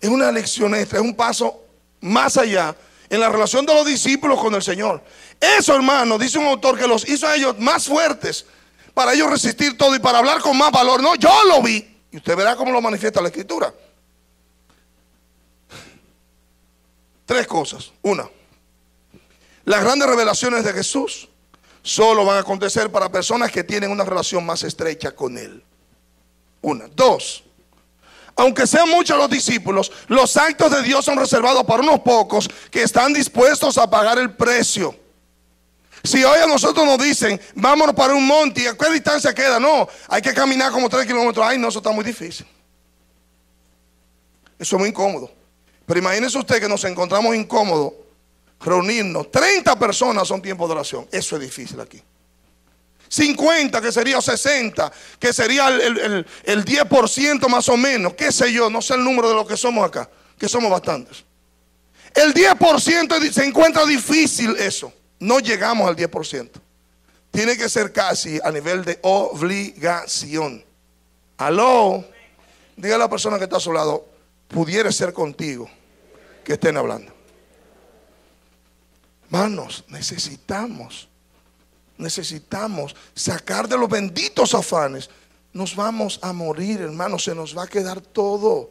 Es una lección extra, es un paso más allá en la relación de los discípulos con el Señor. Eso, hermano, dice un autor, que los hizo a ellos más fuertes para ellos resistir todo y para hablar con más valor. No, yo lo vi y usted verá cómo lo manifiesta la Escritura. Tres cosas. Una, las grandes revelaciones de Jesús solo van a acontecer para personas que tienen una relación más estrecha con Él. Una. Dos, aunque sean muchos los discípulos, los actos de Dios son reservados para unos pocos que están dispuestos a pagar el precio. Si hoy a nosotros nos dicen: vámonos para un monte, ¿y a qué distancia queda? No, hay que caminar como 3 kilómetros. Ay, no, eso está muy difícil. Eso es muy incómodo. Pero imagínense usted que nos encontramos incómodos reunirnos. 30 personas son tiempo de oración. Eso es difícil aquí. 50, que sería, o 60, que sería el 10% más o menos, qué sé yo, no sé el número de lo que somos acá, que somos bastantes. El 10% se encuentra difícil eso. No llegamos al 10%. Tiene que ser casi a nivel de obligación. Aló, diga a la persona que está a su lado: pudiera ser contigo que estén hablando. Hermanos, necesitamos sacar de los benditos afanes. Nos vamos a morir, hermanos, se nos va a quedar todo.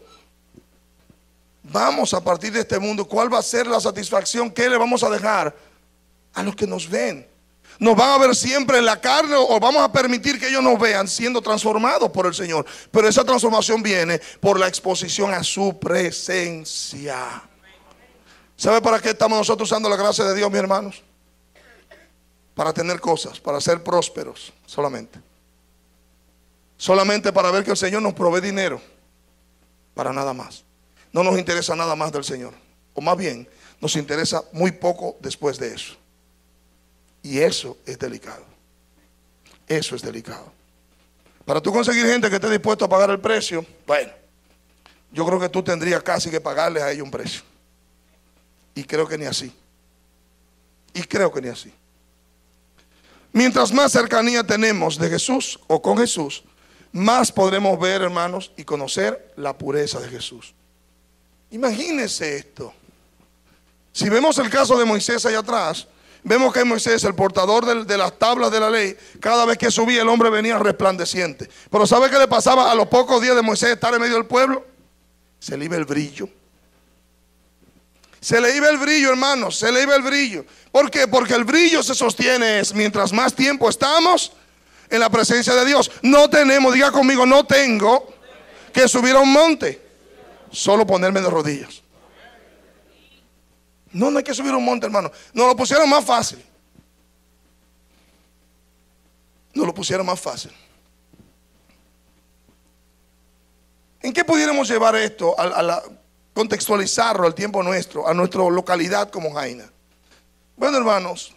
Vamos a partir de este mundo. ¿Cuál va a ser la satisfacción? ¿Qué le vamos a dejar a los que nos ven? ¿Nos van a ver siempre en la carne o vamos a permitir que ellos nos vean siendo transformados por el Señor? Pero esa transformación viene por la exposición a su presencia. ¿Sabe para qué estamos nosotros usando la gracia de Dios, mis hermanos? Para tener cosas, para ser prósperos solamente. Solamente para ver que el Señor nos provee dinero. Para nada más. No nos interesa nada más del Señor. O más bien, nos interesa muy poco después de eso. Y eso es delicado. Eso es delicado. Para tú conseguir gente que esté dispuesto a pagar el precio, bueno, yo creo que tú tendrías casi que pagarles a ellos un precio. Y creo que ni así. Mientras más cercanía tenemos de Jesús o con Jesús, más podremos ver, hermanos, y conocer la pureza de Jesús. Imagínense esto. Si vemos el caso de Moisés allá atrás, vemos que Moisés, el portador de las tablas de la ley, cada vez que subía el hombre venía resplandeciente. Pero ¿sabe qué le pasaba a los pocos días de Moisés estar en medio del pueblo? Se le iba el brillo. Se le iba el brillo, hermanos, se le iba el brillo. ¿Por qué? Porque el brillo se sostiene mientras más tiempo estamos en la presencia de Dios. No tenemos, diga conmigo, no tengo que subir a un monte, solo ponerme de rodillas. No, no hay que subir a un monte, hermano. Nos lo pusieron más fácil. Nos lo pusieron más fácil. ¿En qué pudiéramos llevar esto contextualizarlo al tiempo nuestro, a nuestra localidad como Jaina? Bueno, hermanos,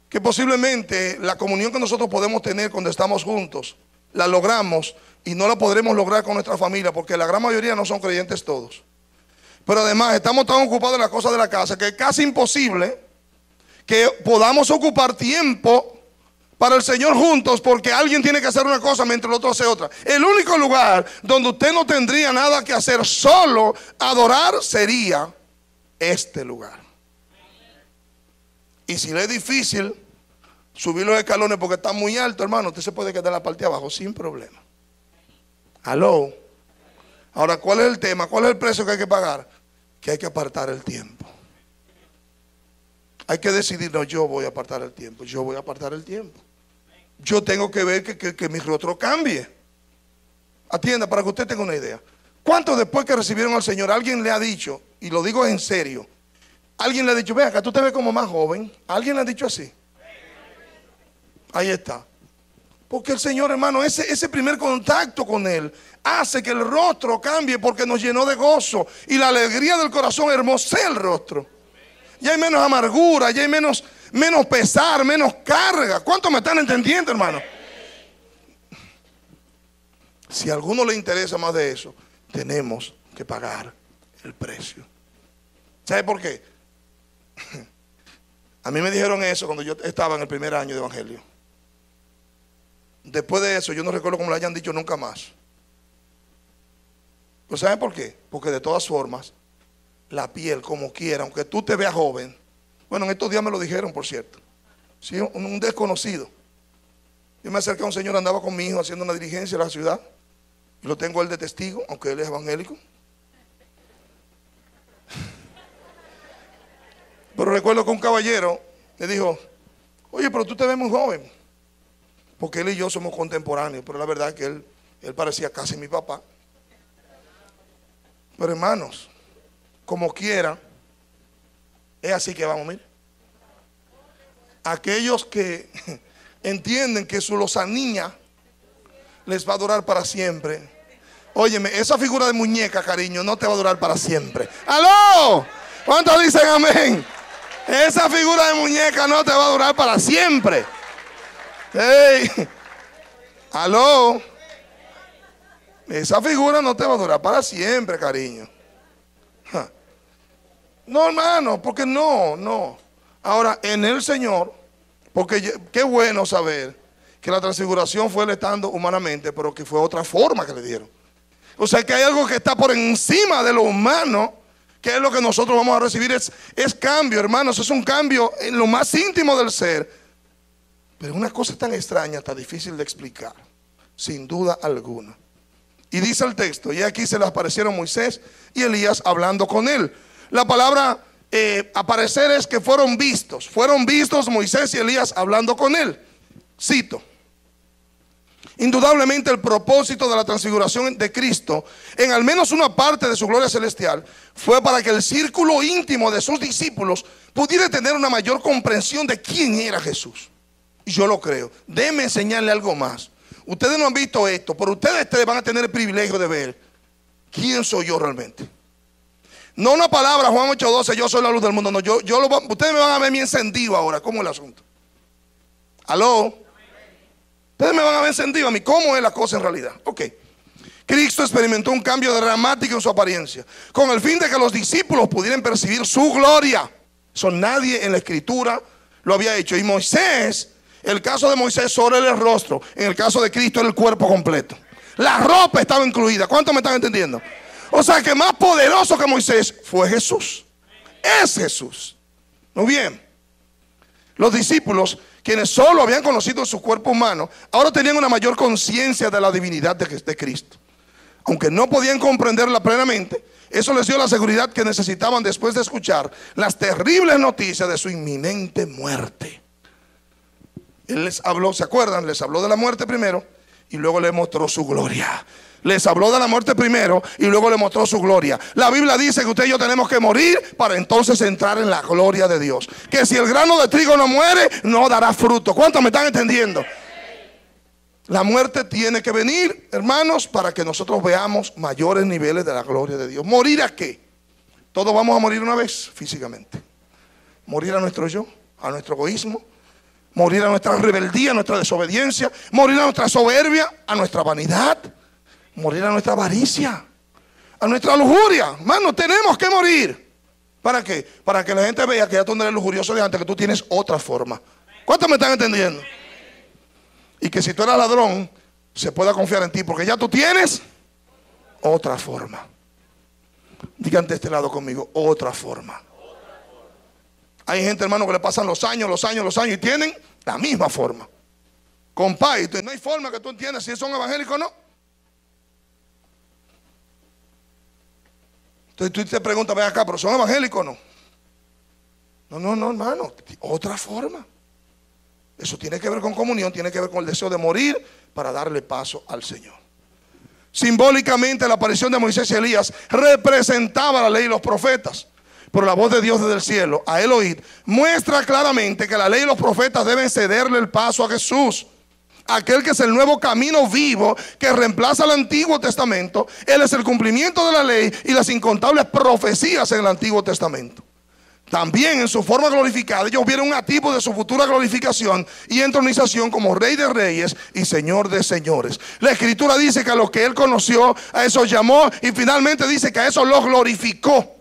que posiblemente la comunión que nosotros podemos tener cuando estamos juntos, la logramos y no la podremos lograr con nuestra familia, porque la gran mayoría no son creyentes todos. Pero además estamos tan ocupados en las cosas de la casa que es casi imposible que podamos ocupar tiempo para el Señor juntos, porque alguien tiene que hacer una cosa mientras el otro hace otra. El único lugar donde usted no tendría nada que hacer, solo adorar, sería este lugar. Y si le es difícil subir los escalones porque está muy alto, hermano, usted se puede quedar en la parte de abajo sin problema. Aló. Ahora, ¿cuál es el tema? ¿Cuál es el precio que hay que pagar? Que hay que apartar el tiempo. Hay que decidir, no, yo voy a apartar el tiempo. Yo voy a apartar el tiempo. Yo tengo que ver que mi rostro cambie. Atienda, para que usted tenga una idea. ¿Cuántos después que recibieron al Señor, alguien le ha dicho, y lo digo en serio, alguien le ha dicho, ve acá, tú te ves como más joven? ¿Alguien le ha dicho así? Ahí está. Porque el Señor, hermano, ese primer contacto con Él hace que el rostro cambie, porque nos llenó de gozo y la alegría del corazón hermosea el rostro. Ya hay menos amargura, ya hay menos pesar, menos carga. ¿Cuántos me están entendiendo, hermano? Si a alguno le interesa más de eso, tenemos que pagar el precio. ¿Sabe por qué? A mí me dijeron eso cuando yo estaba en el primer año de evangelio. Después de eso, yo no recuerdo cómo lo hayan dicho nunca más. ¿Pero saben por qué? Porque de todas formas, la piel, como quiera, aunque tú te veas joven. Bueno, en estos días me lo dijeron, por cierto. Sí, un desconocido. Yo me acerqué a un señor, andaba con mi hijo haciendo una diligencia en la ciudad. Y lo tengo él de testigo, aunque él es evangélico. Pero recuerdo que un caballero me dijo, oye, pero tú te ves muy joven. Porque él y yo somos contemporáneos, pero la verdad es que él parecía casi mi papá. Pero hermanos, como quiera, es así que vamos, mire. Aquellos que entienden que su lozanía les va a durar para siempre. Óyeme, esa figura de muñeca, cariño, no te va a durar para siempre. ¡Aló! ¿Cuántos dicen amén? Esa figura de muñeca no te va a durar para siempre. ¡Hey! ¡Aló! Esa figura no te va a durar para siempre, cariño. No, hermano, porque no. Ahora, en el Señor, porque qué bueno saber que la transfiguración fue el estando humanamente, pero que fue otra forma que le dieron. O sea que hay algo que está por encima de lo humano, que es lo que nosotros vamos a recibir, es cambio, hermanos, es un cambio en lo más íntimo del ser. Pero una cosa tan extraña, tan difícil de explicar, sin duda alguna. Y dice el texto, y aquí se les aparecieron Moisés y Elías hablando con él. La palabra aparecer es que fueron vistos Moisés y Elías hablando con él. Cito. Indudablemente el propósito de la transfiguración de Cristo, en al menos una parte de su gloria celestial, fue para que el círculo íntimo de sus discípulos pudiera tener una mayor comprensión de quién era Jesús. Y yo lo creo. Déjenme enseñarle algo más. Ustedes no han visto esto, pero ustedes van a tener el privilegio de ver quién soy yo realmente. No una palabra, Juan 8:12, yo soy la luz del mundo. No, ustedes me van a ver mi encendido ahora. ¿Cómo es el asunto? ¿Aló? Ustedes me van a ver encendido a mí. ¿Cómo es la cosa en realidad? Ok. Cristo experimentó un cambio dramático en su apariencia, con el fin de que los discípulos pudieran percibir su gloria. Eso nadie en la Escritura lo había hecho. Y Moisés, el caso de Moisés solo era el rostro. En el caso de Cristo era el cuerpo completo. La ropa estaba incluida. ¿Cuántos me están entendiendo? O sea que más poderoso que Moisés fue Jesús. Es Jesús. Muy bien. Los discípulos, quienes solo habían conocido su cuerpo humano, ahora tenían una mayor conciencia de la divinidad de Cristo. Aunque no podían comprenderla plenamente, eso les dio la seguridad que necesitaban después de escuchar las terribles noticias de su inminente muerte. Él les habló, ¿se acuerdan? Les habló de la muerte primero y luego les mostró su gloria. Les habló de la muerte primero y luego le mostró su gloria. La Biblia dice que usted y yo tenemos que morir para entonces entrar en la gloria de Dios. Que si el grano de trigo no muere, no dará fruto. ¿Cuántos me están entendiendo? La muerte tiene que venir, hermanos, para que nosotros veamos mayores niveles de la gloria de Dios. ¿Morir a qué? Todos vamos a morir una vez físicamente. Morir a nuestro yo, a nuestro egoísmo. Morir a nuestra rebeldía, a nuestra desobediencia. Morir a nuestra soberbia, a nuestra vanidad. Morir a nuestra avaricia, a nuestra lujuria. Hermano, tenemos que morir. ¿Para qué? Para que la gente vea que ya tú no eres lujurioso de antes, que tú tienes otra forma. ¿Cuántos me están entendiendo? Y que si tú eres ladrón, se pueda confiar en ti, porque ya tú tienes otra forma. Digan de este lado conmigo, otra forma. Hay gente, hermano, que le pasan los años y tienen la misma forma. Compadre, no hay forma que tú entiendas si son evangélicos o no. Entonces tú te preguntas, ven acá, pero ¿son evangélicos o no? No, hermano, otra forma. Eso tiene que ver con comunión, tiene que ver con el deseo de morir para darle paso al Señor. Simbólicamente la aparición de Moisés y Elías representaba la ley y los profetas. Pero la voz de Dios desde el cielo, a él oír, muestra claramente que la ley y los profetas deben cederle el paso a Jesús. Aquel que es el nuevo camino vivo que reemplaza el Antiguo Testamento. Él es el cumplimiento de la ley y las incontables profecías en el Antiguo Testamento. También en su forma glorificada ellos vieron un atisbo de su futura glorificación y entronización como Rey de Reyes y Señor de Señores. La Escritura dice que a los que él conoció, a esos llamó, y finalmente dice que a esos los glorificó.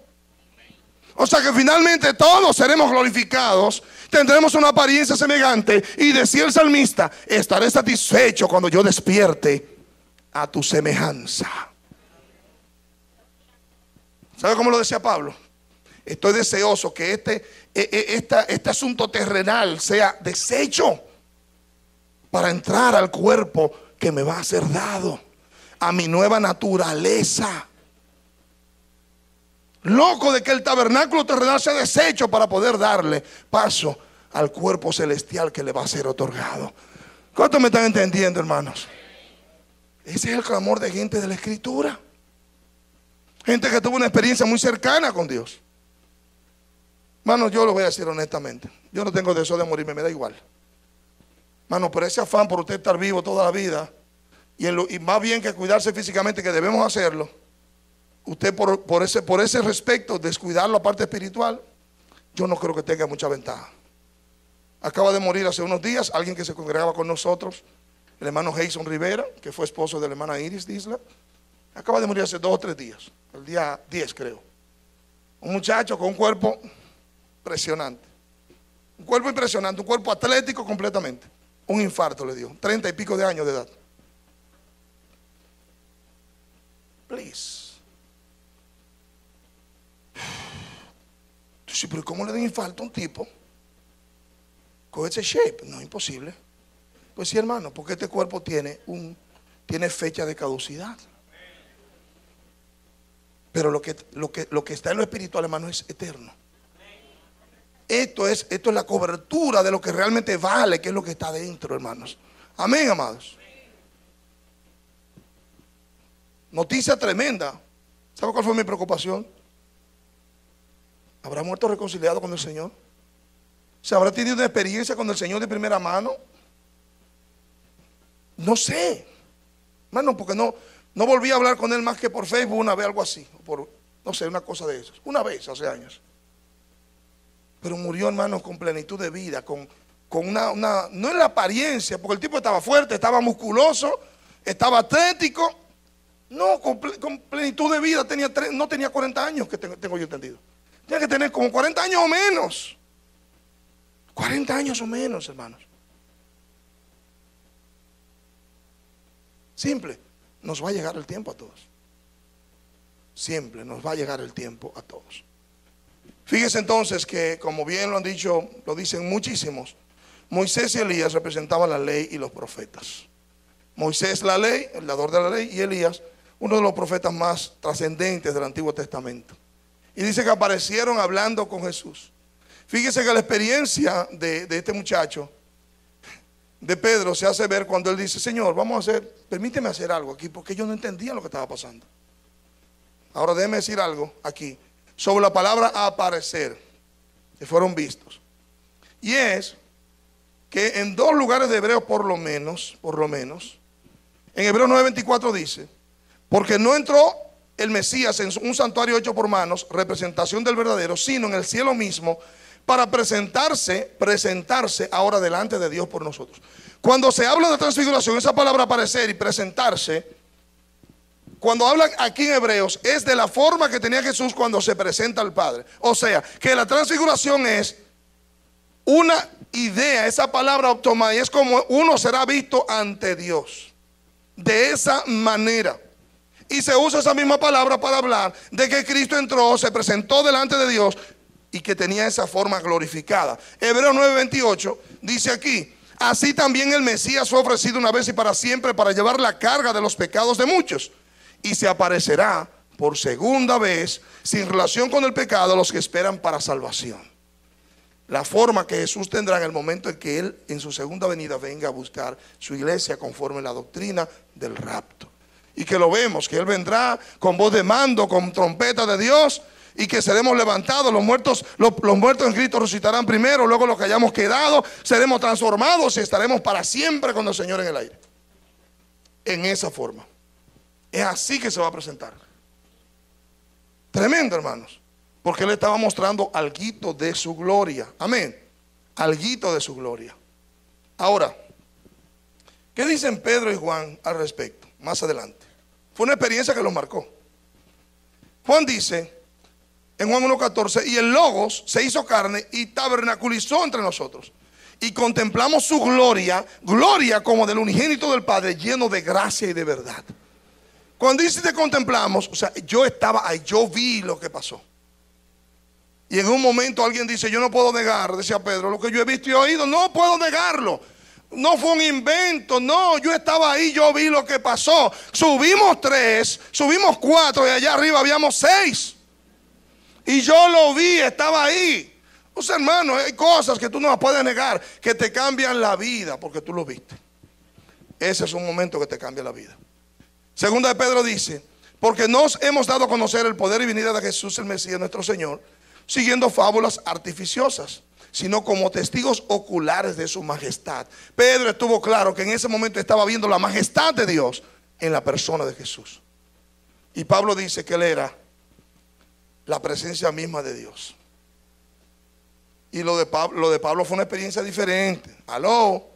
O sea que finalmente todos seremos glorificados, tendremos una apariencia semejante. Y decía el salmista, estaré satisfecho cuando yo despierte a tu semejanza. ¿Sabe cómo lo decía Pablo? Estoy deseoso que este asunto terrenal sea deshecho para entrar al cuerpo que me va a ser dado, a mi nueva naturaleza. Loco de que el tabernáculo terrenal sea deshecho para poder darle paso al cuerpo celestial que le va a ser otorgado. ¿Cuántos me están entendiendo, hermanos? Ese es el clamor de gente de la Escritura. Gente que tuvo una experiencia muy cercana con Dios. Hermanos, yo lo voy a decir honestamente. Yo no tengo deseo de morirme, me da igual. Hermanos, pero ese afán por usted estar vivo toda la vida, y más bien que cuidarse físicamente, que debemos hacerlo, usted por ese respecto, descuidar la parte espiritual, yo no creo que tenga mucha ventaja. Acaba de morir hace unos días alguien que se congregaba con nosotros, el hermano Jason Rivera, que fue esposo de la hermana Iris Disla. Acaba de morir hace 2 o 3 días, el día 10 creo. Un muchacho con un cuerpo impresionante. Un cuerpo impresionante, un cuerpo atlético completamente. Un infarto le dio, 30 y pico de años de edad. Please. Sí, pero ¿cómo le da infarto a un tipo con ese shape? No, es imposible. Pues sí, hermano, porque este cuerpo tiene fecha de caducidad. Pero lo que está en lo espiritual, hermano, es eterno. Esto es la cobertura de lo que realmente vale, que es lo que está dentro, hermanos. Amén, amados. Noticia tremenda. ¿Sabe cuál fue mi preocupación? ¿Habrá muerto reconciliado con el Señor? ¿Se habrá tenido una experiencia con el Señor de primera mano? No sé, hermano, porque no volví a hablar con él más que por Facebook una vez, algo así, no sé, una cosa de esas, una vez hace años. Pero murió, hermano, con plenitud de vida, con una, no en la apariencia, porque el tipo estaba fuerte, estaba musculoso, estaba atlético, no, con plenitud de vida, no tenía 40 años, que tengo yo entendido. Tiene que tener como 40 años o menos. 40 años o menos, hermanos. Simple, nos va a llegar el tiempo a todos. siempre nos va a llegar el tiempo a todos. Fíjese entonces que, como bien lo han dicho, lo dicen muchísimos, Moisés y Elías representaban la ley y los profetas. Moisés la ley, el dador de la ley, y Elías uno de los profetas más trascendentes del Antiguo Testamento. Y dice que aparecieron hablando con Jesús. Fíjese que la experiencia de este muchacho, de Pedro, se hace ver cuando él dice: Señor, permíteme hacer algo aquí, porque yo no entendía lo que estaba pasando. Ahora déjeme decir algo aquí sobre la palabra aparecer, que fueron vistos. Y es que en dos lugares de Hebreos por lo menos, en Hebreos 9:24 dice: porque no entró el Mesías en un santuario hecho por manos, representación del verdadero, sino en el cielo mismo, para presentarse ahora delante de Dios por nosotros. Cuando se habla de transfiguración, esa palabra aparecer y presentarse, cuando habla aquí en Hebreos, es de la forma que tenía Jesús cuando se presenta al Padre. O sea, que la transfiguración es una idea, esa palabra optomai, es como uno será visto ante Dios. De esa manera. Y se usa esa misma palabra para hablar de que Cristo entró, se presentó delante de Dios y que tenía esa forma glorificada. Hebreos 9:28 dice aquí: así también el Mesías fue ofrecido una vez y para siempre para llevar la carga de los pecados de muchos, y se aparecerá por segunda vez sin relación con el pecado a los que esperan para salvación. La forma que Jesús tendrá en el momento en que Él en su segunda venida venga a buscar su iglesia conforme a la doctrina del rapto. Y que lo vemos, que Él vendrá con voz de mando, con trompeta de Dios, y que seremos levantados. Los muertos en Cristo resucitarán primero, luego los que hayamos quedado seremos transformados y estaremos para siempre con el Señor en el aire. En esa forma. Es así que se va a presentar. Tremendo, hermanos. Porque Él estaba mostrando alguito de su gloria. Amén. Alguito de su gloria. Ahora, ¿qué dicen Pedro y Juan al respecto? Más adelante. Fue una experiencia que los marcó. Juan dice en Juan 1:14: y el Logos se hizo carne y tabernaculizó entre nosotros. Y contemplamos su gloria, gloria como del unigénito del Padre, lleno de gracia y de verdad. Cuando dice que contemplamos, o sea, yo estaba ahí, yo vi lo que pasó. Y en un momento alguien dice: yo no puedo negar, decía Pedro, lo que yo he visto y oído, no puedo negarlo. No fue un invento, no, yo estaba ahí, yo vi lo que pasó. Subimos 3, subimos 4 y allá arriba habíamos 6. Y yo lo vi, estaba ahí. O sea, hermano, hay cosas que tú no las puedes negar, que te cambian la vida porque tú lo viste. Ese es un momento que te cambia la vida. Segunda de Pedro dice: porque nos hemos dado a conocer el poder y venida de Jesús el Mesías nuestro Señor, siguiendo fábulas artificiosas, sino como testigos oculares de su majestad. Pedro estuvo claro que en ese momento estaba viendo la majestad de Dios en la persona de Jesús. Y Pablo dice que él era la presencia misma de Dios. Y lo de Pablo fue una experiencia diferente. Aló.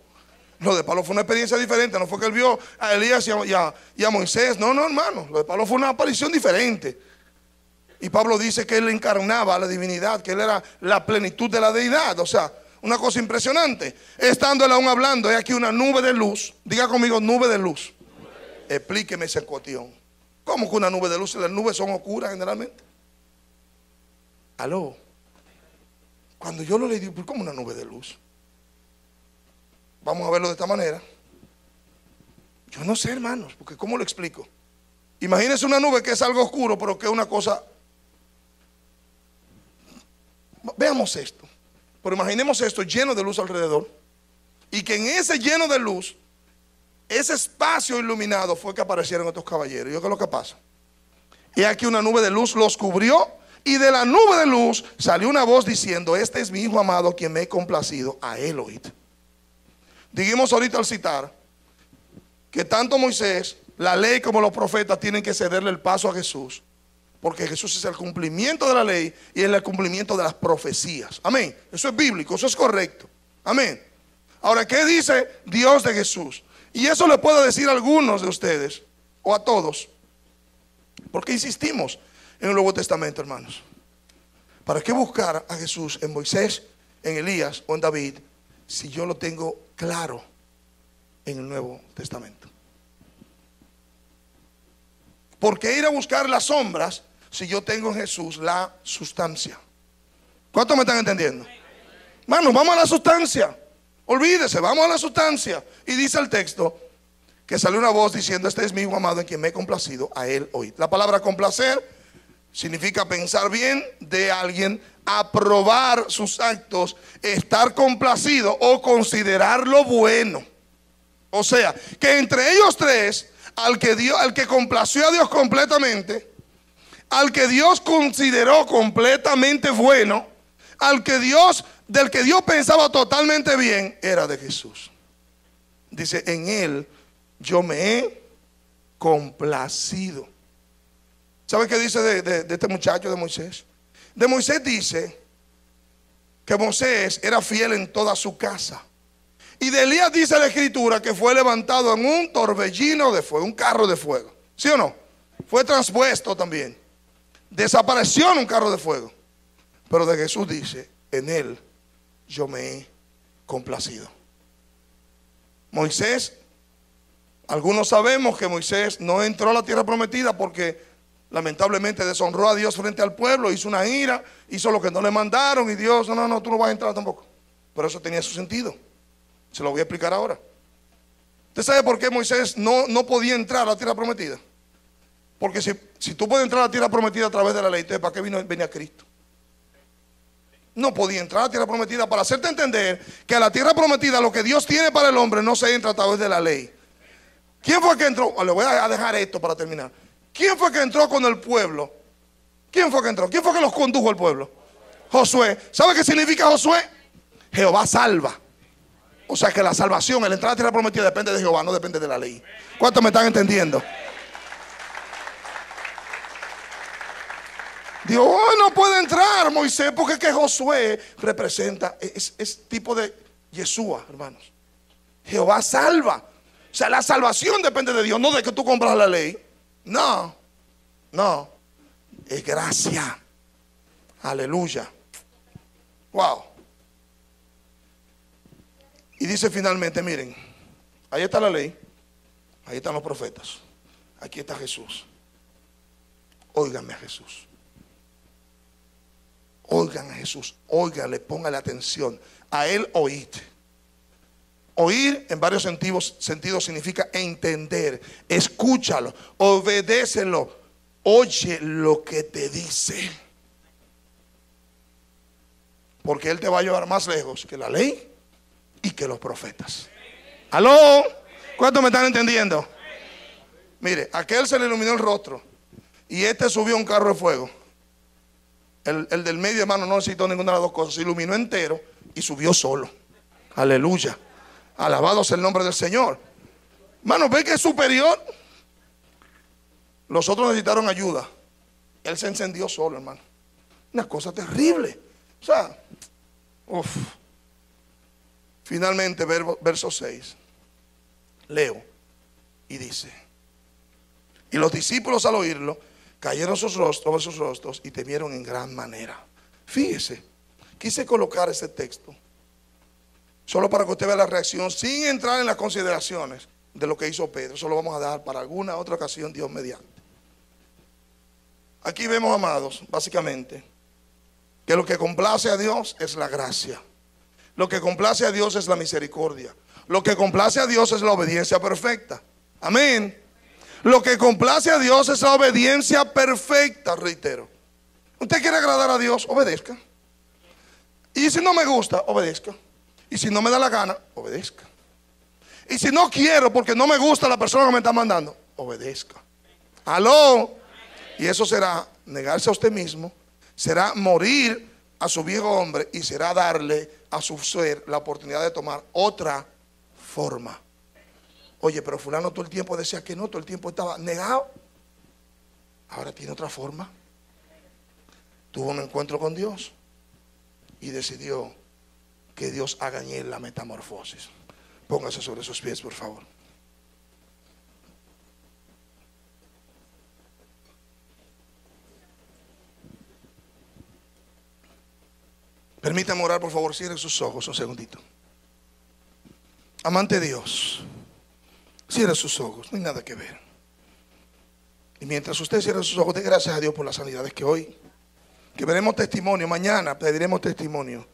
Lo de Pablo fue una experiencia diferente. No fue que él vio a Elías y a Moisés. No, hermano. Lo de Pablo fue una aparición diferente. Y Pablo dice que él encarnaba la divinidad, que él era la plenitud de la deidad. O sea, una cosa impresionante. Estando él aún hablando, hay aquí una nube de luz. Diga conmigo, nube de luz. Explíqueme esa cuestión. ¿Cómo que una nube de luz? Las nubes son oscuras generalmente. Aló. Cuando yo lo leí, digo: ¿cómo una nube de luz? Vamos a verlo de esta manera. Yo no sé, hermanos, porque ¿cómo lo explico? Imagínense una nube que es algo oscuro, pero que es una cosa. Veamos esto. Pero imaginemos esto lleno de luz alrededor. Y que en ese lleno de luz, ese espacio iluminado, fue que aparecieron estos caballeros. ¿Y qué es lo que pasa? Y aquí una nube de luz los cubrió. Y de la nube de luz salió una voz diciendo: este es mi Hijo amado, quien me he complacido, a él oíd. Dijimos ahorita al citar que tanto Moisés, la ley, como los profetas tienen que cederle el paso a Jesús, porque Jesús es el cumplimiento de la ley y es el cumplimiento de las profecías. Amén. Eso es bíblico, eso es correcto. Amén. Ahora, ¿qué dice Dios de Jesús? Y eso le puedo decir a algunos de ustedes, o a todos, porque insistimos en el Nuevo Testamento, hermanos. ¿Para qué buscar a Jesús en Moisés, en Elías o en David, si yo lo tengo claro en el Nuevo Testamento? ¿Por qué ir a buscar las sombras si yo tengo en Jesús la sustancia. ¿Cuántos me están entendiendo? Hermanos, vamos a la sustancia. Olvídese, vamos a la sustancia. Y dice el texto que salió una voz diciendo: este es mi hijo amado en quien me he complacido, a él oíd. La palabra complacer significa pensar bien de alguien, aprobar sus actos, estar complacido o considerarlo bueno. O sea, que entre ellos tres, al que complació a Dios completamente, al que Dios consideró completamente bueno, del que Dios pensaba totalmente bien, era de Jesús. Dice: en él yo me he complacido. ¿Sabe qué dice de este muchacho, de Moisés? De Moisés dice que Moisés era fiel en toda su casa. Y de Elías dice la escritura que fue levantado en un torbellino de fuego, un carro de fuego. ¿Sí o no? Fue transpuesto también. Desapareció en un carro de fuego. Pero de Jesús dice: en él yo me he complacido. Moisés, algunos sabemos que Moisés no entró a la tierra prometida porque lamentablemente deshonró a Dios frente al pueblo, hizo una ira, hizo lo que no le mandaron y Dios: no, tú no vas a entrar tampoco. Pero eso tenía su sentido. Se lo voy a explicar ahora. ¿Usted sabe por qué Moisés no podía entrar a la tierra prometida? Porque si tú puedes entrar a la tierra prometida a través de la ley, entonces ¿para qué venía Cristo? No podía entrar a la tierra prometida para hacerte entender que a la tierra prometida, lo que Dios tiene para el hombre, no se entra a través de la ley. ¿Quién fue que entró? Le voy a dejar esto para terminar. ¿Quién fue que entró con el pueblo? ¿Quién fue que entró? ¿Quién fue que los condujo al pueblo? Josué. ¿Sabe qué significa Josué? Jehová salva. O sea que la salvación, el entrar a la tierra prometida, depende de Jehová, no depende de la ley. ¿Cuántos me están entendiendo? Dios: no puede entrar Moisés, porque es que Josué representa, es tipo de Yeshua, hermanos. Jehová salva. O sea, la salvación depende de Dios, no de que tú compras la ley. No, es gracia. Aleluya. Wow. Y dice finalmente: miren, ahí está la ley, ahí están los profetas, aquí está Jesús. Óiganme a Jesús. Oigan a Jesús, óiganle, póngale atención. A él oíd. Oír en varios sentidos significa entender. Escúchalo, obedécelo, oye lo que te dice. Porque él te va a llevar más lejos que la ley y que los profetas. ¿Aló? ¿Cuántos me están entendiendo? Mire, a aquel se le iluminó el rostro y este subió a un carro de fuego. El del medio, hermano, no necesitó ninguna de las dos cosas. Se iluminó entero y subió solo. Aleluya. Alabado sea el nombre del Señor. Hermano, ve que es superior. Los otros necesitaron ayuda. Él se encendió solo, hermano. Una cosa terrible. O sea, finalmente, verso 6. Leo. Y dice: y los discípulos al oírlo cayeron sus rostros y temieron en gran manera. Fíjese, quise colocar ese texto solo para que usted vea la reacción, sin entrar en las consideraciones de lo que hizo Pedro. Eso lo vamos a dejar para alguna otra ocasión, Dios mediante. Aquí vemos, amados, básicamente, que lo que complace a Dios es la gracia. Lo que complace a Dios es la misericordia. Lo que complace a Dios es la obediencia perfecta. Amén. Lo que complace a Dios es la obediencia perfecta, reitero. Usted quiere agradar a Dios, obedezca. Y si no me gusta, obedezca. Y si no me da la gana, obedezca. Y si no quiero porque no me gusta la persona que me está mandando, obedezca. Aló. Y eso será negarse a usted mismo, será morir a su viejo hombre y será darle a su ser la oportunidad de tomar otra forma. Oye, pero fulano todo el tiempo decía que no, todo el tiempo estaba negado. Ahora tiene otra forma. Tuvo un encuentro con Dios y decidió que Dios haga en él la metamorfosis. Póngase sobre sus pies, por favor. Permítame orar, por favor. Cierre sus ojos un segundito. Amante Dios, cierre sus ojos, no hay nada que ver. Y mientras usted cierra sus ojos, dé gracias a Dios por las sanidades que hoy, que veremos testimonio. Mañana pediremos testimonio.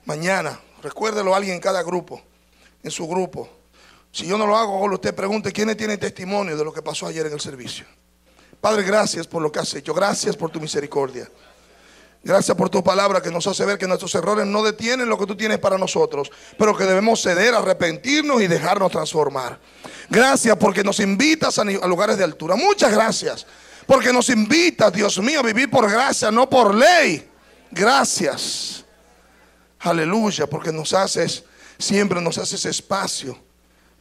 Mañana, recuérdelo a alguien en cada grupo, en su grupo. Si yo no lo hago, usted pregunte quiénes tienen testimonio de lo que pasó ayer en el servicio. Padre, gracias por lo que has hecho. Gracias por tu misericordia. Gracias por tu palabra que nos hace ver que nuestros errores no detienen lo que tú tienes para nosotros, pero que debemos ceder, arrepentirnos y dejarnos transformar. Gracias porque nos invitas a lugares de altura. Muchas gracias porque nos invitas, Dios mío, a vivir por gracia, no por ley. Gracias. Aleluya, porque siempre nos haces espacio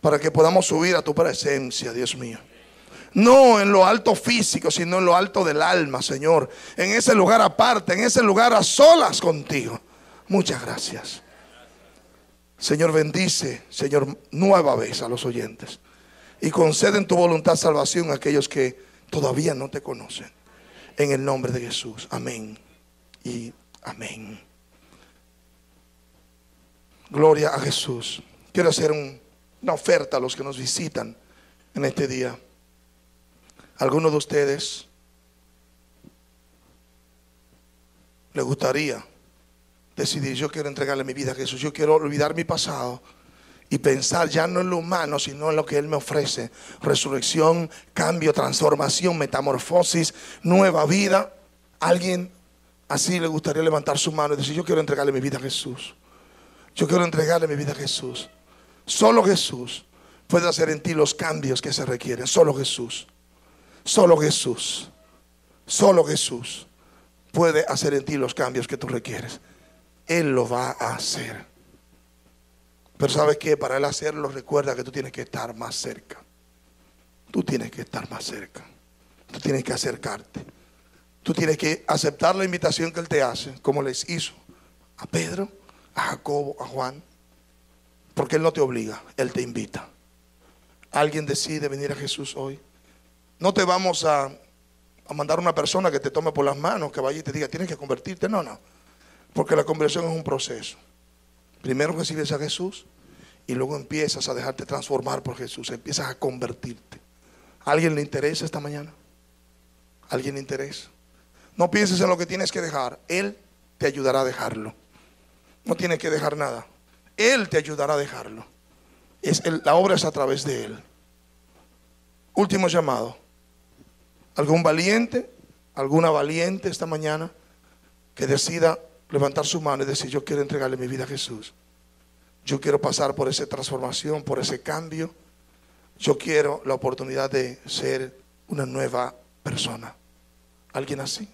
para que podamos subir a tu presencia, Dios mío. No en lo alto físico, sino en lo alto del alma, Señor. En ese lugar aparte, en ese lugar a solas contigo. Muchas gracias. Señor, bendice, Señor, nueva vez a los oyentes. Y concede en tu voluntad salvación a aquellos que todavía no te conocen. En el nombre de Jesús. Amén y amén. Gloria a Jesús. Quiero hacer una oferta a los que nos visitan en este día. ¿Alguno de ustedes le gustaría decidir, yo quiero entregarle mi vida a Jesús, yo quiero olvidar mi pasado y pensar ya no en lo humano, sino en lo que Él me ofrece? Resurrección, cambio, transformación, metamorfosis, nueva vida. ¿Alguien así le gustaría levantar su mano y decir, yo quiero entregarle mi vida a Jesús? Yo quiero entregarle mi vida a Jesús. Solo Jesús puede hacer en ti los cambios que se requieren. Solo Jesús. Solo Jesús. Solo Jesús puede hacer en ti los cambios que tú requieres. Él lo va a hacer. Pero ¿sabes qué? Para Él hacerlo, recuerda que tú tienes que estar más cerca. Tú tienes que estar más cerca. Tú tienes que acercarte. Tú tienes que aceptar la invitación que Él te hace, como les hizo a Pedro, a Jacobo, a Juan. Porque Él no te obliga, Él te invita. ¿Alguien decide venir a Jesús hoy? No te vamos a mandar una persona que te tome por las manos, que vaya y te diga, tienes que convertirte. No, no. Porque la conversión es un proceso. Primero recibes a Jesús y luego empiezas a dejarte transformar por Jesús. Empiezas a convertirte. ¿A alguien le interesa esta mañana? ¿A alguien le interesa? No pienses en lo que tienes que dejar. Él te ayudará a dejarlo. No tienes que dejar nada. Él te ayudará a dejarlo. La obra es a través de Él. Último llamado. ¿Algún valiente, alguna valiente esta mañana que decida levantar su mano y decir, yo quiero entregarle mi vida a Jesús? Yo quiero pasar por esa transformación, por ese cambio. Yo quiero la oportunidad de ser una nueva persona. ¿Alguien así?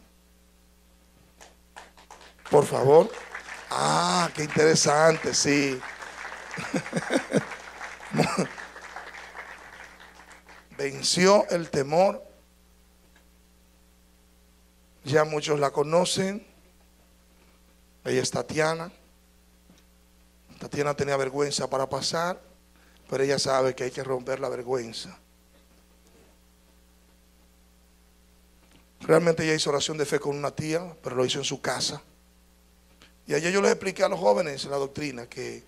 Por favor. Ah, qué interesante, sí. Venció el temor. Ya muchos la conocen. Ella es Tatiana. Tatiana tenía vergüenza para pasar, pero ella sabe que hay que romper la vergüenza. Realmente ella hizo oración de fe con una tía, pero lo hizo en su casa. Y ayer yo les expliqué a los jóvenes en la doctrina que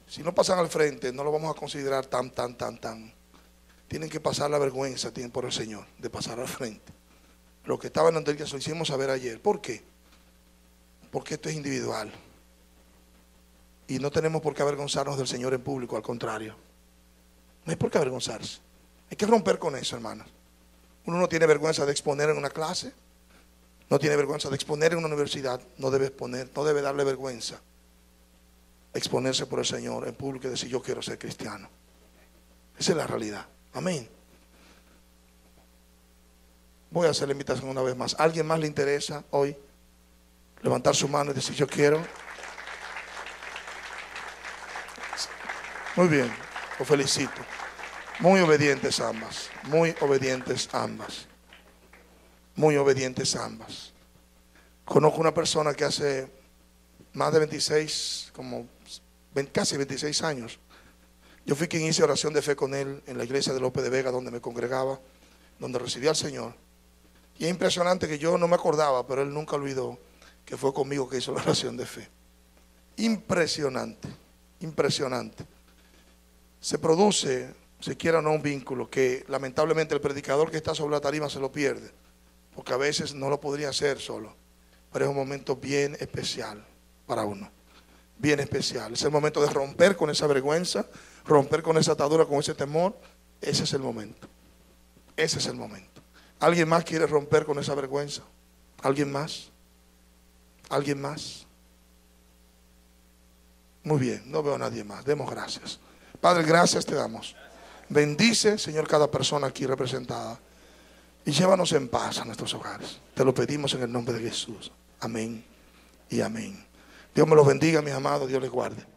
si no pasan al frente, no lo vamos a considerar tan. Tienen que pasar la vergüenza, tienen por el Señor, de pasar al frente. Lo que estaban ante ellas lo hicimos saber ayer. ¿Por qué? Porque esto es individual. Y no tenemos por qué avergonzarnos del Señor en público, al contrario. No hay por qué avergonzarse. Hay que romper con eso, hermanos. Uno no tiene vergüenza de exponer en una clase. No tiene vergüenza de exponer en una universidad. No debe exponer, no debe darle vergüenza exponerse por el Señor en público y decir, yo quiero ser cristiano. Esa es la realidad. Amén. Voy a hacer la invitación una vez más. ¿A alguien más le interesa hoy levantar su mano y decir, yo quiero? Muy bien, lo felicito. Muy obedientes ambas. Muy obedientes ambas. Muy obedientes ambas. Conozco una persona que hace más de 26, casi 26 años. Yo fui quien hice oración de fe con él en la iglesia de López de Vega, donde me congregaba, donde recibí al Señor. Y es impresionante que yo no me acordaba, pero él nunca olvidó que fue conmigo que hizo la oración de fe. Impresionante, impresionante. Se produce se quiera o no un vínculo, que lamentablemente el predicador que está sobre la tarima se lo pierde, porque a veces no lo podría hacer solo, pero es un momento bien especial para uno, bien especial. Es el momento de romper con esa vergüenza, romper con esa atadura, con ese temor. Ese es el momento, ese es el momento. ¿Alguien más quiere romper con esa vergüenza? ¿Alguien más? ¿Alguien más? Muy bien, no veo a nadie más. Demos gracias. Padre, gracias te damos. Bendice, Señor, cada persona aquí representada y llévanos en paz a nuestros hogares. Te lo pedimos en el nombre de Jesús. Amén y amén. Dios me los bendiga, mis amados. Dios les guarde.